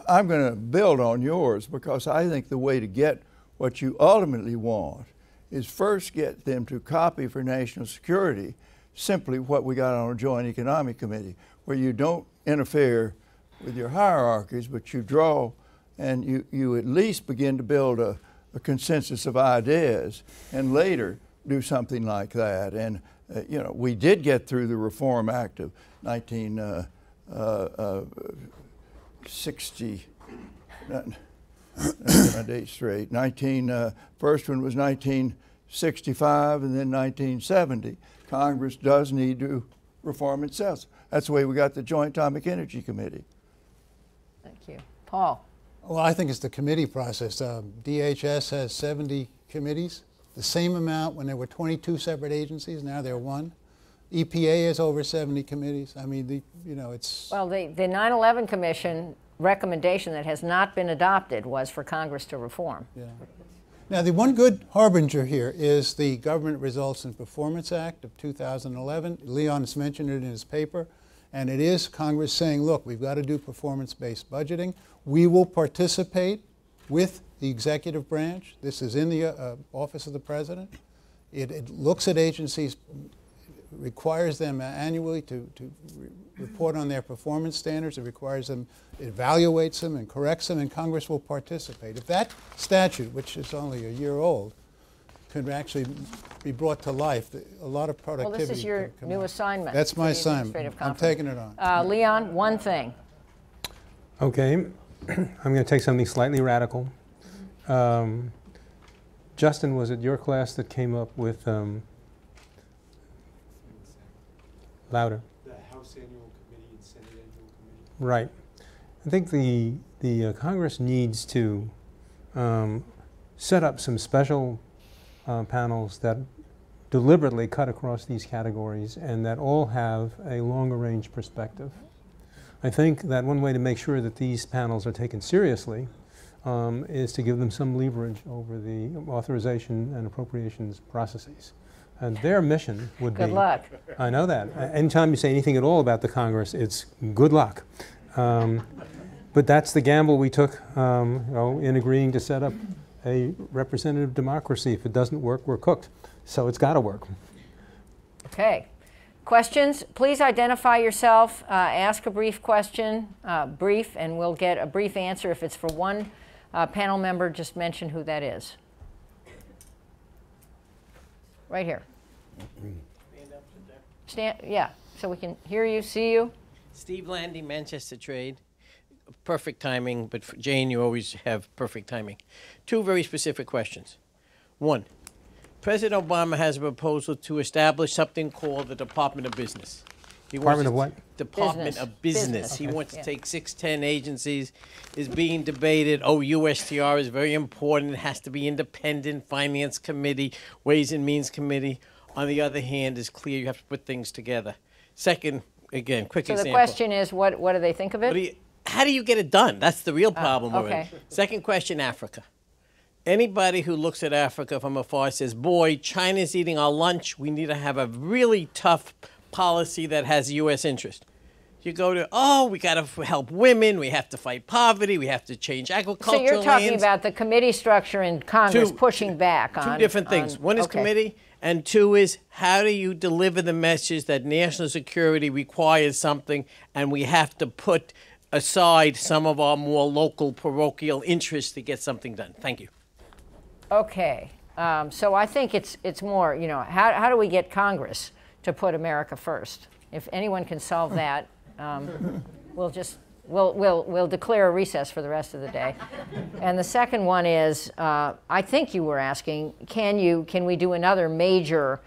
I'm going to build on yours, because I think the way to get what you ultimately want is first get them to copy for national security simply what we got on a Joint Economic Committee, where you don't interfere with your hierarchies, but you draw and you at least begin to build a consensus of ideas, and later do something like that. And you know, we did get through the Reform Act of 1960. My date straight. First one was 1965, and then 1970. Congress does need to reform itself. That's the way we got the Joint Atomic Energy Committee. Thank you. Paul. Well, I think it's the committee process. DHS has 70 committees, the same amount when there were 22 separate agencies. Now there are one. EPA has over 70 committees. I mean, it's... Well, the 9/11 Commission recommendation that has not been adopted was for Congress to reform. Yeah. Now, the one good harbinger here is the Government Results and Performance Act of 2011. Leon has mentioned it in his paper. And it is Congress saying, look, we've got to do performance-based budgeting. We will participate with the executive branch. This is in the Office of the President. It looks at agencies, requires them annually to report on their performance standards. It requires them, evaluates them and corrects them, and Congress will participate. If that statute, which is only a year old, could actually be brought to life, a lot of productivity. Well, this is your new assignment. That's my assignment. I'm taking it on. Leon, one thing. Okay, I'm going to take something slightly radical. Justin, was it your class that came up with louder? The House Annual Committee and Senate Annual Committee. Right. I think the Congress needs to set up some special panels that deliberately cut across these categories and that all have a longer range perspective. I think that one way to make sure that these panels are taken seriously is to give them some leverage over the authorization and appropriations processes. And their mission would be... Good luck. I know that. Anytime you say anything at all about the Congress, it's good luck. But that's the gamble we took in agreeing to set up a representative democracy. If it doesn't work, we're cooked. So it's got to work. Okay. Questions? Please identify yourself, ask a brief question, and we'll get a brief answer. If it's for one panel member, just mention who that is. Right here. Stand up, sit there. Stand, yeah, so we can hear you, see you. Steve Landy, Manchester Trade. Perfect timing, but for Jane, you always have perfect timing. Two very specific questions. One, President Obama has a proposal to establish something called the Department of Business. Department of what? Department of Business. He Okay. wants to take 610 agencies, is being debated. Oh, USTR is very important. It has to be independent. Finance Committee, Ways and Means Committee. On the other hand, it's clear you have to put things together. Second, again, quick So example. the question is, what do they think of it? How do you get it done? That's the real problem with okay. it. Second question, Africa. Anybody who looks at Africa from afar says, boy, China's eating our lunch. We need to have a really tough policy that has U.S. interest. You go to, oh, we got to help women. We have to fight poverty. We have to change agricultural So you're talking lands. about the committee structure in Congress pushing back on... Two different things. One is okay. committee, and two is how do you deliver the message that national security requires something, and we have to put aside some of our more local parochial interests to get something done. Thank you. Okay, so I think it's more, you know, how do we get Congress to put America first? If anyone can solve that, we'll declare a recess for the rest of the day. And the second one is, I think you were asking, can we do another major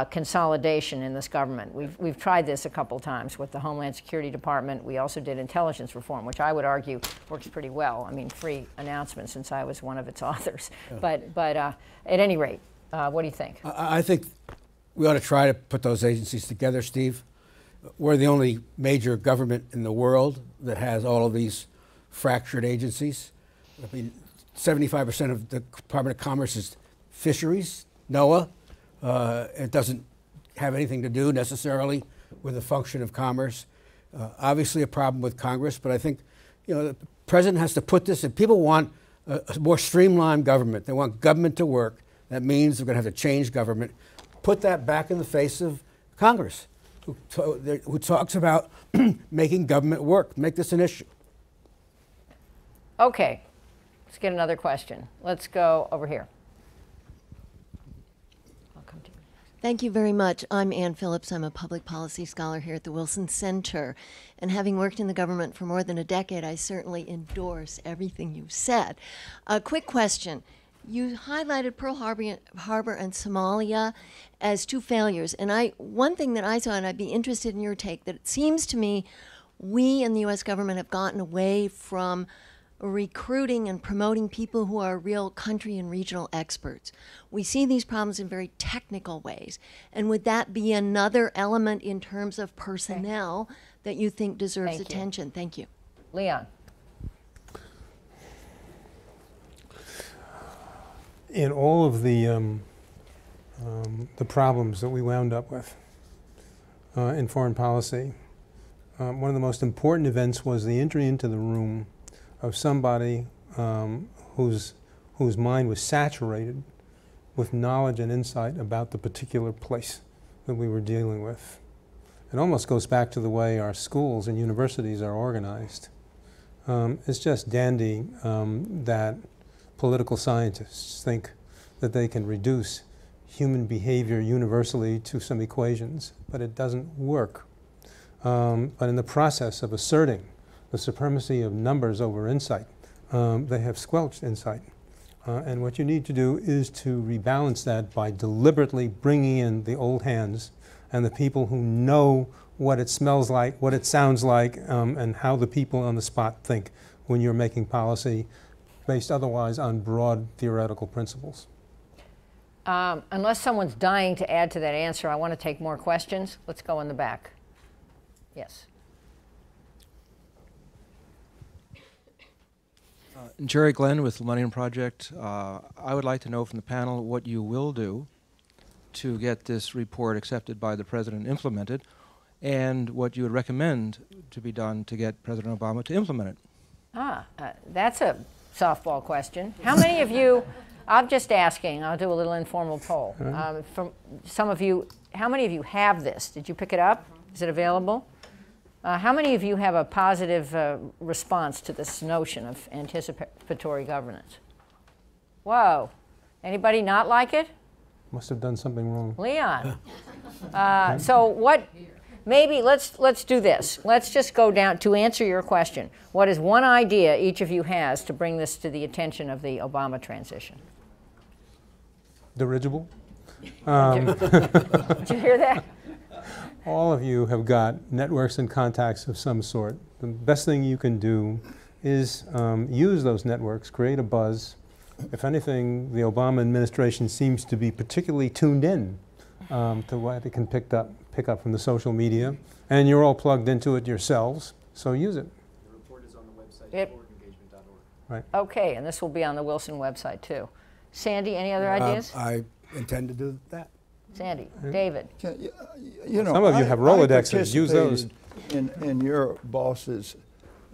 consolidation in this government? We've tried this a couple times with the Homeland Security Department. We also did intelligence reform, which I would argue works pretty well. I mean, free announcement since I was one of its authors. Yeah. But at any rate, what do you think? I think we ought to try to put those agencies together, Steve. We're the only major government in the world that has all of these fractured agencies. I mean, 75% of the Department of Commerce is fisheries, NOAA. It doesn't have anything to do necessarily with the function of commerce. Obviously a problem with Congress, but I think, you know, the president has to put this, if people want a more streamlined government, they want government to work, that means they're going to have to change government. Put that back in the face of Congress, who talks about making government work. Make this an issue. Okay, let's get another question. Let's go over here. I'll come to you. Thank you very much. I'm Ann Phillips. I'm a public policy scholar here at the Wilson Center. And having worked in the government for more than a decade, I certainly endorse everything you've said. A quick question. You highlighted Pearl Harbor and Somalia as two failures. And one thing that I saw, and I'd be interested in your take, that it seems to me we in the U.S. government have gotten away from recruiting and promoting people who are real country and regional experts. We see these problems in very technical ways. And would that be another element in terms of personnel that you think deserves attention? Thank you. Leon. In all of the problems that we wound up with in foreign policy, one of the most important events was the entry into the room of somebody whose mind was saturated with knowledge and insight about the particular place that we were dealing with. It almost goes back to the way our schools and universities are organized. It's just dandy that political scientists think that they can reduce human behavior universally to some equations, but it doesn't work. But in the process of asserting the supremacy of numbers over insight, they have squelched insight. And what you need to do is to rebalance that by deliberately bringing in the old hands and the people who know what it smells like, what it sounds like, and how the people on the spot think when you're making policy based otherwise on broad theoretical principles. Unless someone's dying to add to that answer, I want to take more questions. Let's go in the back. Yes. Jerry Glenn with the Millennium Project. I would like to know from the panel what you will do to get this report accepted by the President and implemented, and what you would recommend to be done to get President Obama to implement it. That's a softball question. How many of you, I'm just asking, I'll do a little informal poll. From some of you, how many of you have this? Did you pick it up? Is it available? How many of you have a positive response to this notion of anticipatory governance? Whoa. Anybody not like it? Must have done something wrong. Leon. So what, maybe let's do this. Let's just go down to answer your question. What is one idea each of you has to bring this to the attention of the Obama transition? Dirigible? Did you hear that? All of you have got networks and contacts of some sort. The best thing you can do is use those networks, create a buzz. If anything, the Obama administration seems to be particularly tuned in to what it can pick up from the social media, and you're all plugged into it yourselves, so use it. The report is on the website, forwardengagement.org. Right. Okay, and this will be on the Wilson website too. Sandy, any other ideas? I intend to do that. Sandy, David. You know, Some of you have Rolodexes. Use those. In your boss's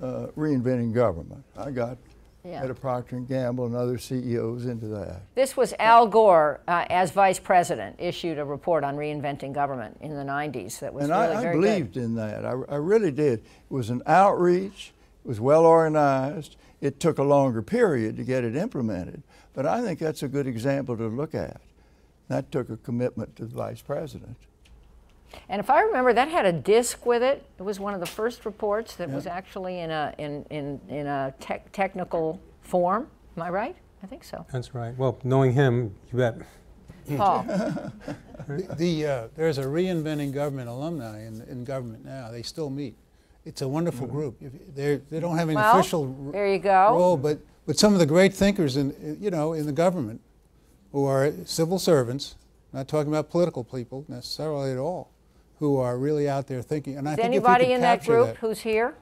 reinventing government. I got head of Procter & Gamble and other CEOs into that. This was Al Gore, as vice president, issued a report on reinventing government in the 90s that was and really I very believed good. in that. I really did. It was an outreach. was well organized. It took a longer period to get it implemented, but I think that's a good example to look at. That took a commitment to the vice president. And if I remember, that had a disc with it. It was one of the first reports that was actually in a technical form. Am I right? I think so. That's right. Well, knowing him, you bet. Paul. There's a Reinventing Government alumni in government now. They still meet. It's a wonderful group. They don't have any Well, official there you go. role, but some of the great thinkers in the government who are civil servants, not talking about political people necessarily at all, who are really out there thinking. And I Is think anybody if you in could that capture group who's here?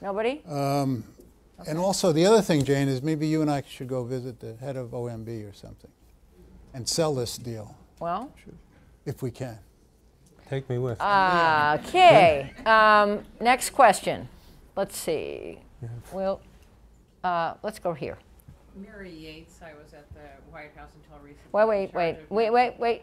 Nobody? And also the other thing, Jane, is maybe you and I should go visit the head of OMB or something and sell this deal, Well, if we can. Take me with. okay. Next question. Let's see. Well, let's go here. Mary Yates, I was at the White House until recently. Wait.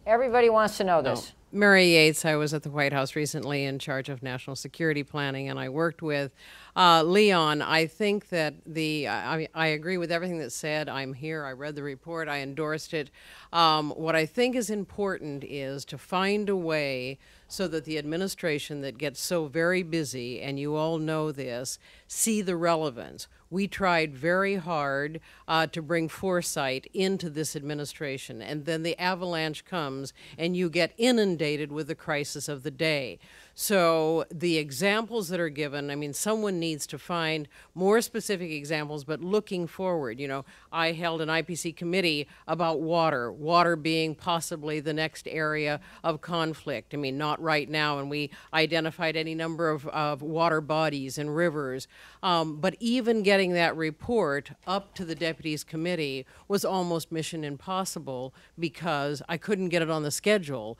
Everybody wants to know this. Mary Yates, I was at the White House recently in charge of national security planning, and I worked with Leon. I think that I agree with everything that's said. I'm here. I read the report. I endorsed it. What I think is important is to find a way so that the administration that gets so very busy, and you all know this, see the relevance. We tried very hard to bring Foresight into this administration, and then the avalanche comes and you get inundated with the crisis of the day. So the examples that are given, I mean, someone needs to find more specific examples, but looking forward. You know, I held an IPC committee about water being possibly the next area of conflict. I mean, not right now, and we identified any number of water bodies and rivers. But even getting that report up to the deputies committee was almost mission impossible because I couldn't get it on the schedule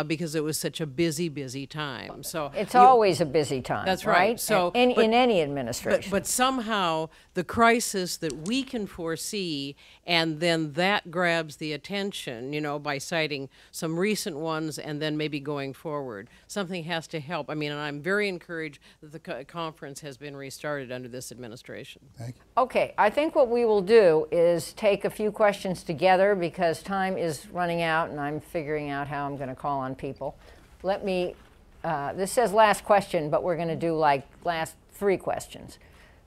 because it was such a busy time. So It's always a busy time. That's right. So in any administration. But somehow the crisis that we can foresee, and then that grabs the attention, you know, by citing some recent ones and then maybe going forward. Something has to help. I mean, and I'm very encouraged that the conference has been restarted under this administration. Thank you. Okay, I think what we will do is take a few questions together because time is running out and I'm figuring out how I'm going to call on people. Let me, this says last question, but we're going to do like last 3 questions.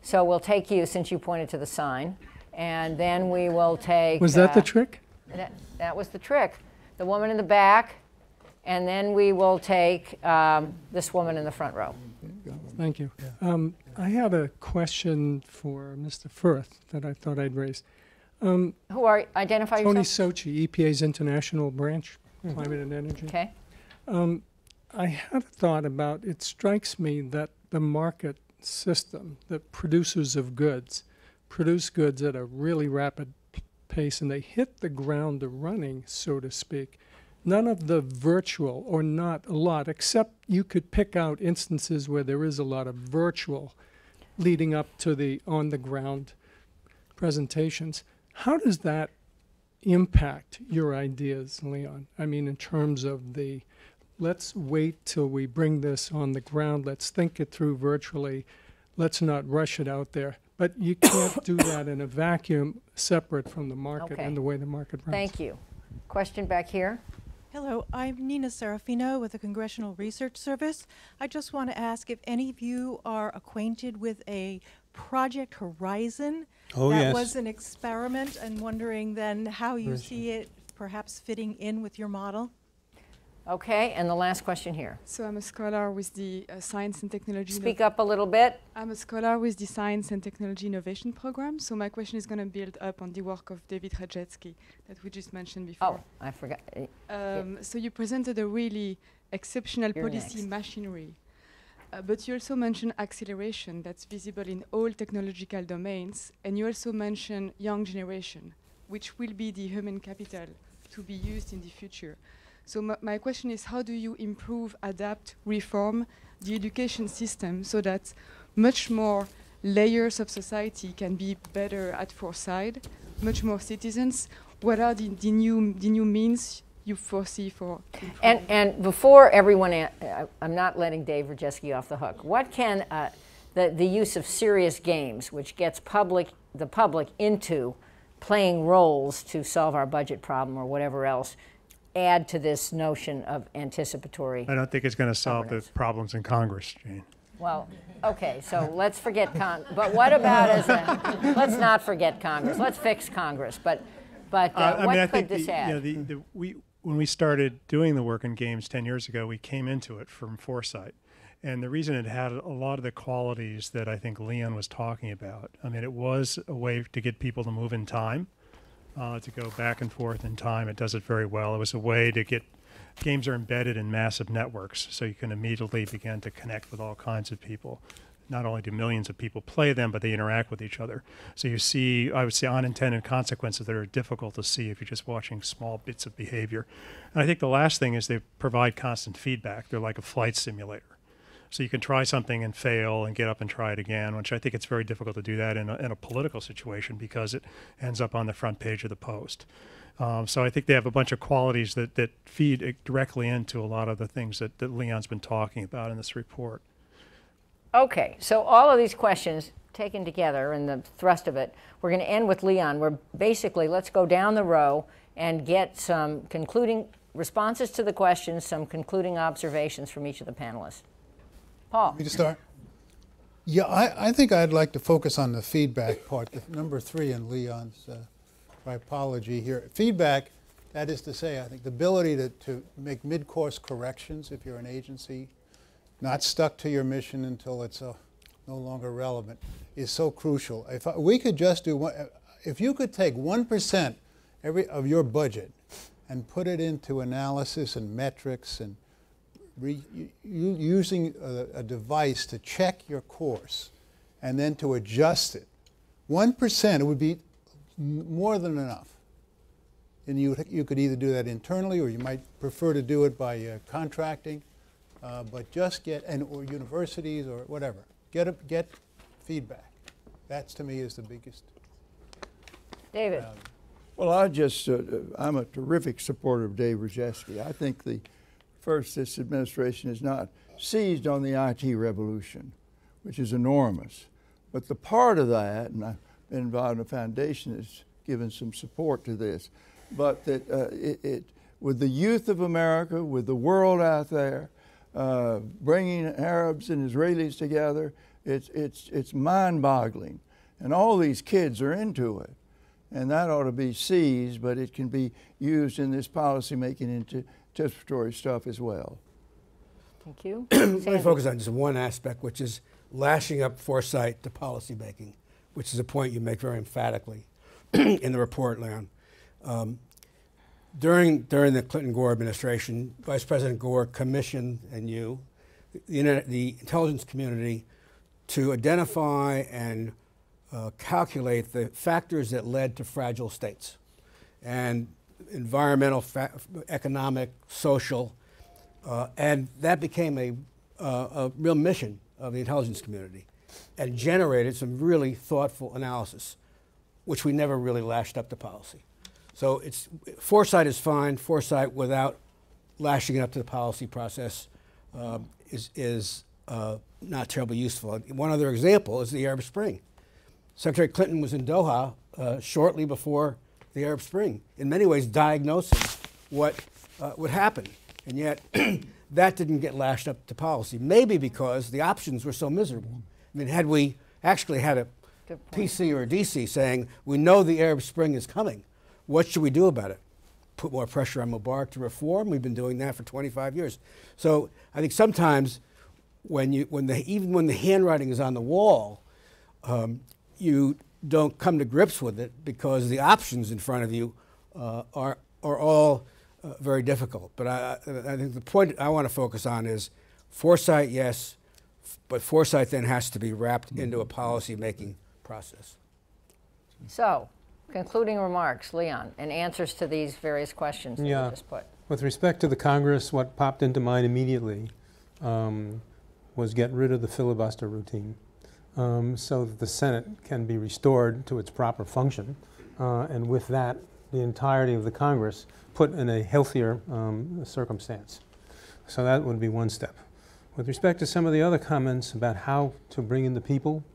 So we'll take you, since you pointed to the sign, and then we will take... Was that the trick? That was the trick. The woman in the back, and then we will take this woman in the front row. Thank you. I had a question for Mr. Fuerth that I thought I'd raise. Who are, identify Tony yourself. Sochi, EPA's International Branch, Climate and Energy. Okay. I had a thought about, it strikes me that the market system, that producers of goods produce goods at a really rapid pace and they hit the ground running, so to speak. None of the virtual, or not a lot, except you could pick out instances where there is a lot of virtual leading up to the on-the-ground presentations. How does that impact your ideas, Leon? I mean, in terms of the, let's wait till we bring this on the ground, let's think it through virtually, let's not rush it out there. But you can't do that in a vacuum separate from the market and the way the market runs. Thank you. Question back here. Hello, I'm Nina Serafino with the Congressional Research Service. I just want to ask if any of you are acquainted with a Project Horizon. Oh, that yes. was an experiment, and wondering then how you see it perhaps fitting in with your model. Okay, and the last question here. So I'm a scholar with the Science and Technology... Speak up a little bit. I'm a scholar with the Science and Technology Innovation Program, so my question is going to build up on the work of David Rajecki that we just mentioned before. Oh, I forgot. So you presented a really exceptional You're policy next. machinery, but you also mentioned acceleration that's visible in all technological domains, and you also mentioned young generation, which will be the human capital to be used in the future. So my question is, how do you improve, adapt, reform the education system so that much more layers of society can be better at foresight, much more citizens? What are the new means you foresee for improving? And before everyone, I'm not letting Dave Rajecki off the hook. What can the use of serious games, which gets the public into playing roles to solve our budget problem or whatever else, add to this notion of anticipatory? I don't think it's going to solve the governance? problems in Congress, Jane. Well, okay, so let's forget but what about let's not forget Congress. Let's fix Congress. But I what mean, I could think this add? when we started doing the work in games 10 years ago, we came into it from Foresight. And the reason it had a lot of the qualities that I think Leon was talking about, I mean, it was a way to get people to move in time, to go back and forth in time. It does it very well. It was a way to get, games are embedded in massive networks, so you can immediately begin to connect with all kinds of people. Not only do millions of people play them, but they interact with each other. So you see, I would say, unintended consequences that are difficult to see if you're just watching small bits of behavior. And I think the last thing is they provide constant feedback. They're like a flight simulator. So you can try something and fail and get up and try it again, which I think it's very difficult to do that in a political situation because it ends up on the front page of the Post. So I think they have a bunch of qualities that feed directly into a lot of the things that Leon's been talking about in this report. Okay, so all of these questions taken together and the thrust of it, we're going to end with Leon. We're basically, let's go down the row and get some concluding responses to the questions, some concluding observations from each of the panelists. Paul. Me to start? Yeah, I think I'd like to focus on the feedback part, the number 3 in Leon's typology here. Feedback, that is to say, I think the ability to make mid-course corrections if you're an agency, not stuck to your mission until it's no longer relevant, is so crucial. We could just do if you could take 1% of your budget and put it into analysis and metrics and using a device to check your course and then to adjust it, 1%, it would be more than enough. And you could either do that internally or you might prefer to do it by contracting, but just or universities or whatever. Get feedback. That to me is the biggest. David. Well, I'm a terrific supporter of Dave Rejewski. I think this administration is not seized on the IT revolution, which is enormous. But the part of that, and I've been involved in the foundation, has given some support to this, but that with the youth of America, with the world out there, bringing Arabs and Israelis together, it's mind-boggling. And all these kids are into it. And that ought to be seized, but it can be used in this policy making into anticipatory stuff as well. Thank you. Let me focus on just one aspect, which is lashing up foresight to policy making, which is a point you make very emphatically in the report, Leon. During the Clinton-Gore administration, Vice President Gore commissioned, and the intelligence community to identify and calculate the factors that led to fragile states, and environmental, economic, social, and that became a real mission of the intelligence community and generated some really thoughtful analysis, which we never really lashed up to policy. So foresight is fine. Foresight without lashing it up to the policy process is not terribly useful. One other example is the Arab Spring. Secretary Clinton was in Doha shortly before the Arab Spring, in many ways diagnosing what would happen. And yet that didn't get lashed up to policy, maybe because the options were so miserable. I mean, had we actually had a PC or a DC saying, we know the Arab Spring is coming, what should we do about it? Put more pressure on Mubarak to reform? We've been doing that for 25 years. So I think sometimes even when the handwriting is on the wall, you don't come to grips with it because the options in front of you are all very difficult. But I think the point I want to focus on is foresight, yes, but foresight then has to be wrapped into a policy-making process. So, concluding remarks, Leon, and answers to these various questions that you just put. With respect to the Congress, what popped into mind immediately was get rid of the filibuster routine. So that the Senate can be restored to its proper function, and with that, the entirety of the Congress put in a healthier circumstance. So that would be one step. With respect to some of the other comments about how to bring in the people,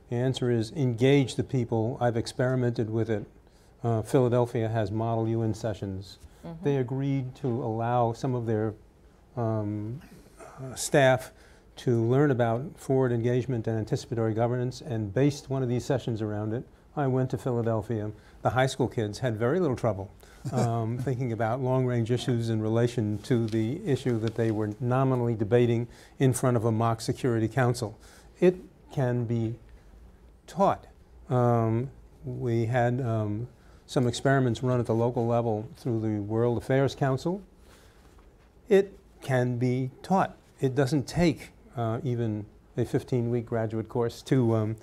the answer is engage the people. I've experimented with it. Philadelphia has Model UN sessions. They agreed to allow some of their staff to learn about forward engagement and anticipatory governance, and based one of these sessions around it. I went to Philadelphia. The high school kids had very little trouble thinking about long-range issues in relation to the issue that they were nominally debating in front of a mock Security Council. It can be taught. We had some experiments run at the local level through the World Affairs Council. It can be taught. It doesn't take even a 15-week graduate course to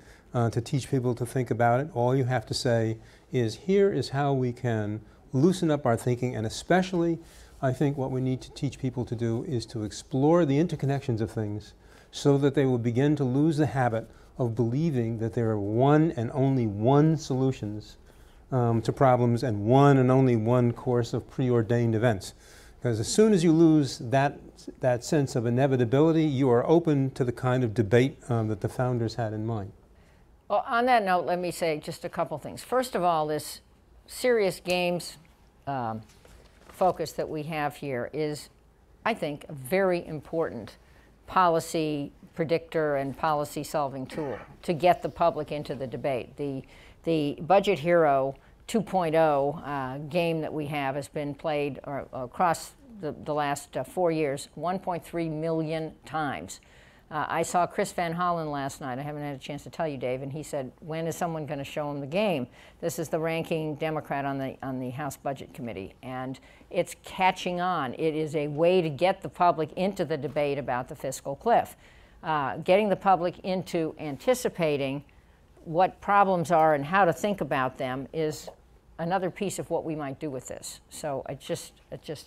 teach people to think about it. All you have to say is, here is how we can loosen up our thinking, and especially, I think what we need to teach people to do is to explore the interconnections of things so that they will begin to lose the habit of believing that there are one and only one solutions to problems and one and only one course of preordained events. Because as soon as you lose that sense of inevitability, you are open to the kind of debate that the founders had in mind. Well, on that note, let me say just a couple things. First of all, this serious games focus that we have here is, I think, a very important policy predictor and policy solving tool to get the public into the debate. The Budget Hero 2.0 game that we have has been played across the last 4 years 1.3 million times. I saw Chris Van Hollen last night. I haven't had a chance to tell you, Dave, and he said, when is someone going to show him the game? This is the ranking Democrat on the House Budget Committee, and it's catching on. It is a way to get the public into the debate about the fiscal cliff. Getting the public into anticipating what problems are and how to think about them is another piece of what we might do with this. So it's just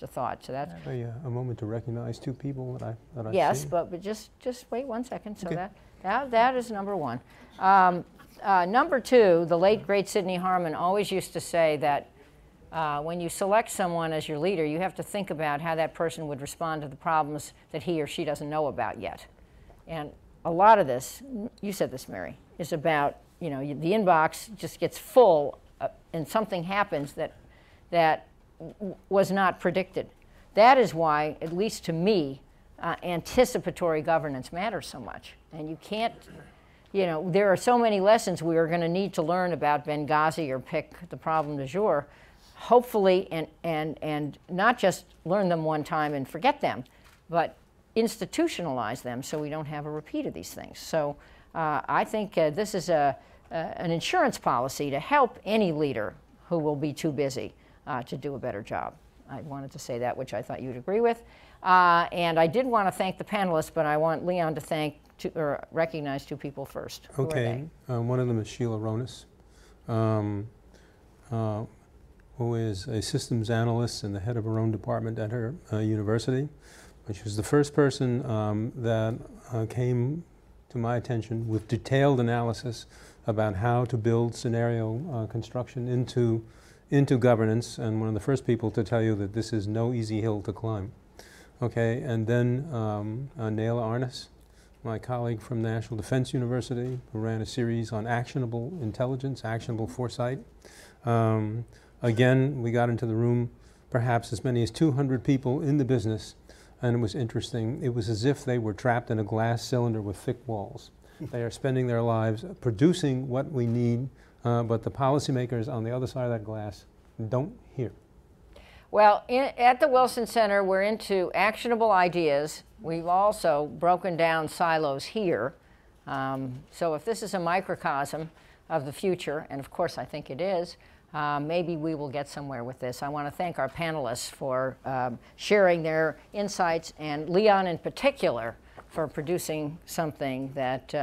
a thought. So that's a moment to recognize two people that I yes, see. but just wait 1 second. So okay. that is number one. Number two, the late great Sidney Harmon always used to say that when you select someone as your leader, you have to think about how that person would respond to the problems that he or she doesn't know about yet. And a lot of this, you said this, Mary, is about, the inbox just gets full and something happens that was not predicted. That is why, at least to me, anticipatory governance matters so much. And you can't, there are so many lessons we are going to need to learn about Benghazi or pick the problem du jour, hopefully, and not just learn them one time and forget them, but institutionalize them so we don't have a repeat of these things. So I think this is an insurance policy to help any leader who will be too busy to do a better job. I wanted to say that, which I thought you'd agree with. And I did want to thank the panelists, but I want Leon to recognize two people first. Okay. One of them is Sheila Ronis, who is a systems analyst and the head of her own department at her university. She was the first person that came to my attention with detailed analysis about how to build scenario construction into governance, and one of the first people to tell you that this is no easy hill to climb. Okay, and then Naila Arness, my colleague from National Defense University, who ran a series on actionable intelligence, actionable foresight. Again, we got into the room perhaps as many as 200 people in the business, and it was interesting. It was as if they were trapped in a glass cylinder with thick walls. They are spending their lives producing what we need, but the policymakers on the other side of that glass don't hear. Well, at the Wilson Center, we're into actionable ideas. We've also broken down silos here. So if this is a microcosm of the future, and of course I think it is, maybe we will get somewhere with this. I want to thank our panelists for sharing their insights, and Leon in particular for producing something that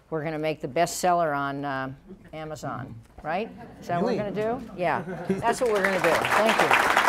we're going to make the bestseller on Amazon, right? Is that what we're going to do? Yeah, that's what we're going to do. Thank you.